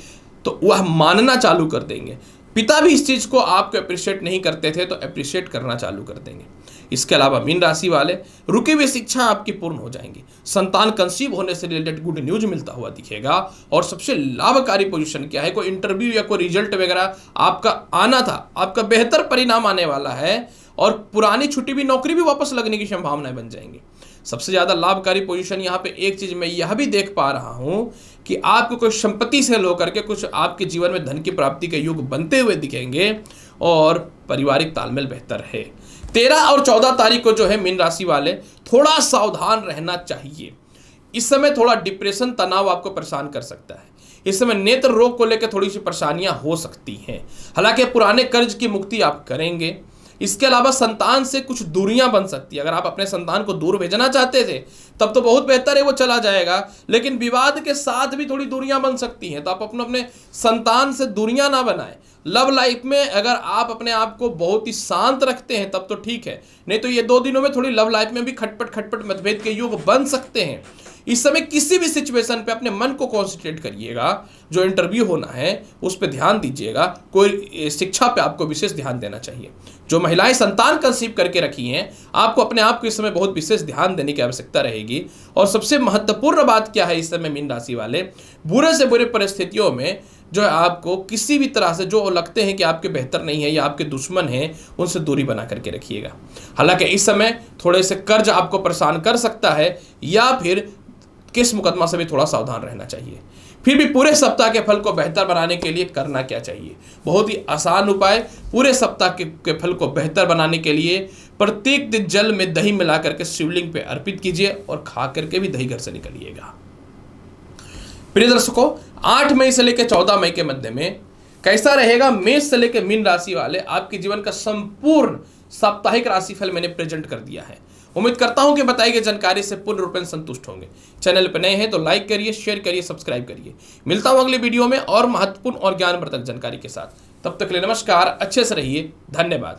तो वह मानना चालू कर देंगे। पिता भी इस चीज को आपको अप्रिशिएट नहीं करते थे तो अप्रिशिएट करना चालू कर देंगे। इसके अलावा मीन राशि वाले रुकी हुई शिक्षा आपकी पूर्ण हो जाएंगी। संतान कंसीव होने से रिलेटेड गुड न्यूज मिलता हुआ दिखेगा। और सबसे लाभकारी पोजीशन क्या है, कोई इंटरव्यू या कोई रिजल्ट वगैरह आपका आना था, आपका बेहतर परिणाम आने वाला है। और पुरानी छुट्टी भी नौकरी भी वापस लगने की संभावनाएं बन जाएंगी। सबसे ज्यादा लाभकारी पोजीशन यहाँ पे एक चीज मैं यह भी देख पा रहा हूं कि आपको कोई संपत्ति से लेकर के कुछ आपके जीवन में धन की प्राप्ति के योग बनते हुए दिखेंगे। और पारिवारिक तालमेल बेहतर है। 13 और 14 तारीख को जो है मीन राशि वाले थोड़ा सावधान रहना चाहिए। इस समय थोड़ा डिप्रेशन तनाव आपको परेशान कर सकता है। इस समय नेत्र रोग को लेकर थोड़ी सी परेशानियां हो सकती हैं। हालांकि पुराने कर्ज की मुक्ति आप करेंगे। इसके अलावा संतान से कुछ दूरियां बन सकती है। अगर आप अपने संतान को दूर भेजना चाहते थे तब तो बहुत बेहतर है, वो चला जाएगा। लेकिन विवाद के साथ भी थोड़ी दूरियां बन सकती हैं, तो आप अपने संतान से दूरियां ना बनाएं। लव लाइफ में अगर आप अपने आप को बहुत ही शांत रखते हैं तब तो ठीक है, नहीं तो ये 2 दिनों में थोड़ी लव लाइफ में भी खटपट मतभेद के योग बन सकते हैं। इस समय किसी भी सिचुएशन पे अपने मन को कॉन्सेंट्रेट करिएगा। जो इंटरव्यू होना है उस पर ध्यान दीजिएगा। कोई शिक्षा पे आपको विशेष ध्यान देना चाहिए। जो महिलाएं संतान कंसीव करके रखी हैं, आपको अपने आप को इस समय बहुत विशेष ध्यान देने की आवश्यकता रहेगी। और सबसे महत्वपूर्ण बात क्या है इस समय मीन राशि वाले, बुरे से बुरे परिस्थितियों में जो है आपको किसी भी तरह से जो लगते हैं कि आपके बेहतर नहीं है या आपके दुश्मन हैं, उनसे दूरी बना करके रखिएगा। हालांकि इस समय थोड़े से कर्ज आपको परेशान कर सकता है या फिर केस मुकदमा से भी थोड़ा सावधान रहना चाहिए। फिर भी पूरे सप्ताह के फल को बेहतर बनाने के लिए करना क्या चाहिए, बहुत ही आसान उपाय। पूरे सप्ताह के फल को बेहतर बनाने के लिए प्रत्येक दिन जल में दही मिला करके शिवलिंग पे अर्पित कीजिए और खा करके भी दही घर से निकलिएगा। प्रिय दर्शकों, 8 मई से लेकर 14 मई के मध्य में कैसा रहेगा मेष से लेकर मीन राशि वाले आपके जीवन का संपूर्ण साप्ताहिक राशिफल मैंने प्रेजेंट कर दिया है। उम्मीद करता हूं कि बताई गई जानकारी से पूर्ण रूप में संतुष्ट होंगे। चैनल पर नए हैं तो लाइक करिए, शेयर करिए, सब्सक्राइब करिए। मिलता हूं अगले वीडियो में और महत्वपूर्ण और ज्ञानवर्धक जानकारी के साथ। तब तक के लिए नमस्कार, अच्छे से रहिए, धन्यवाद।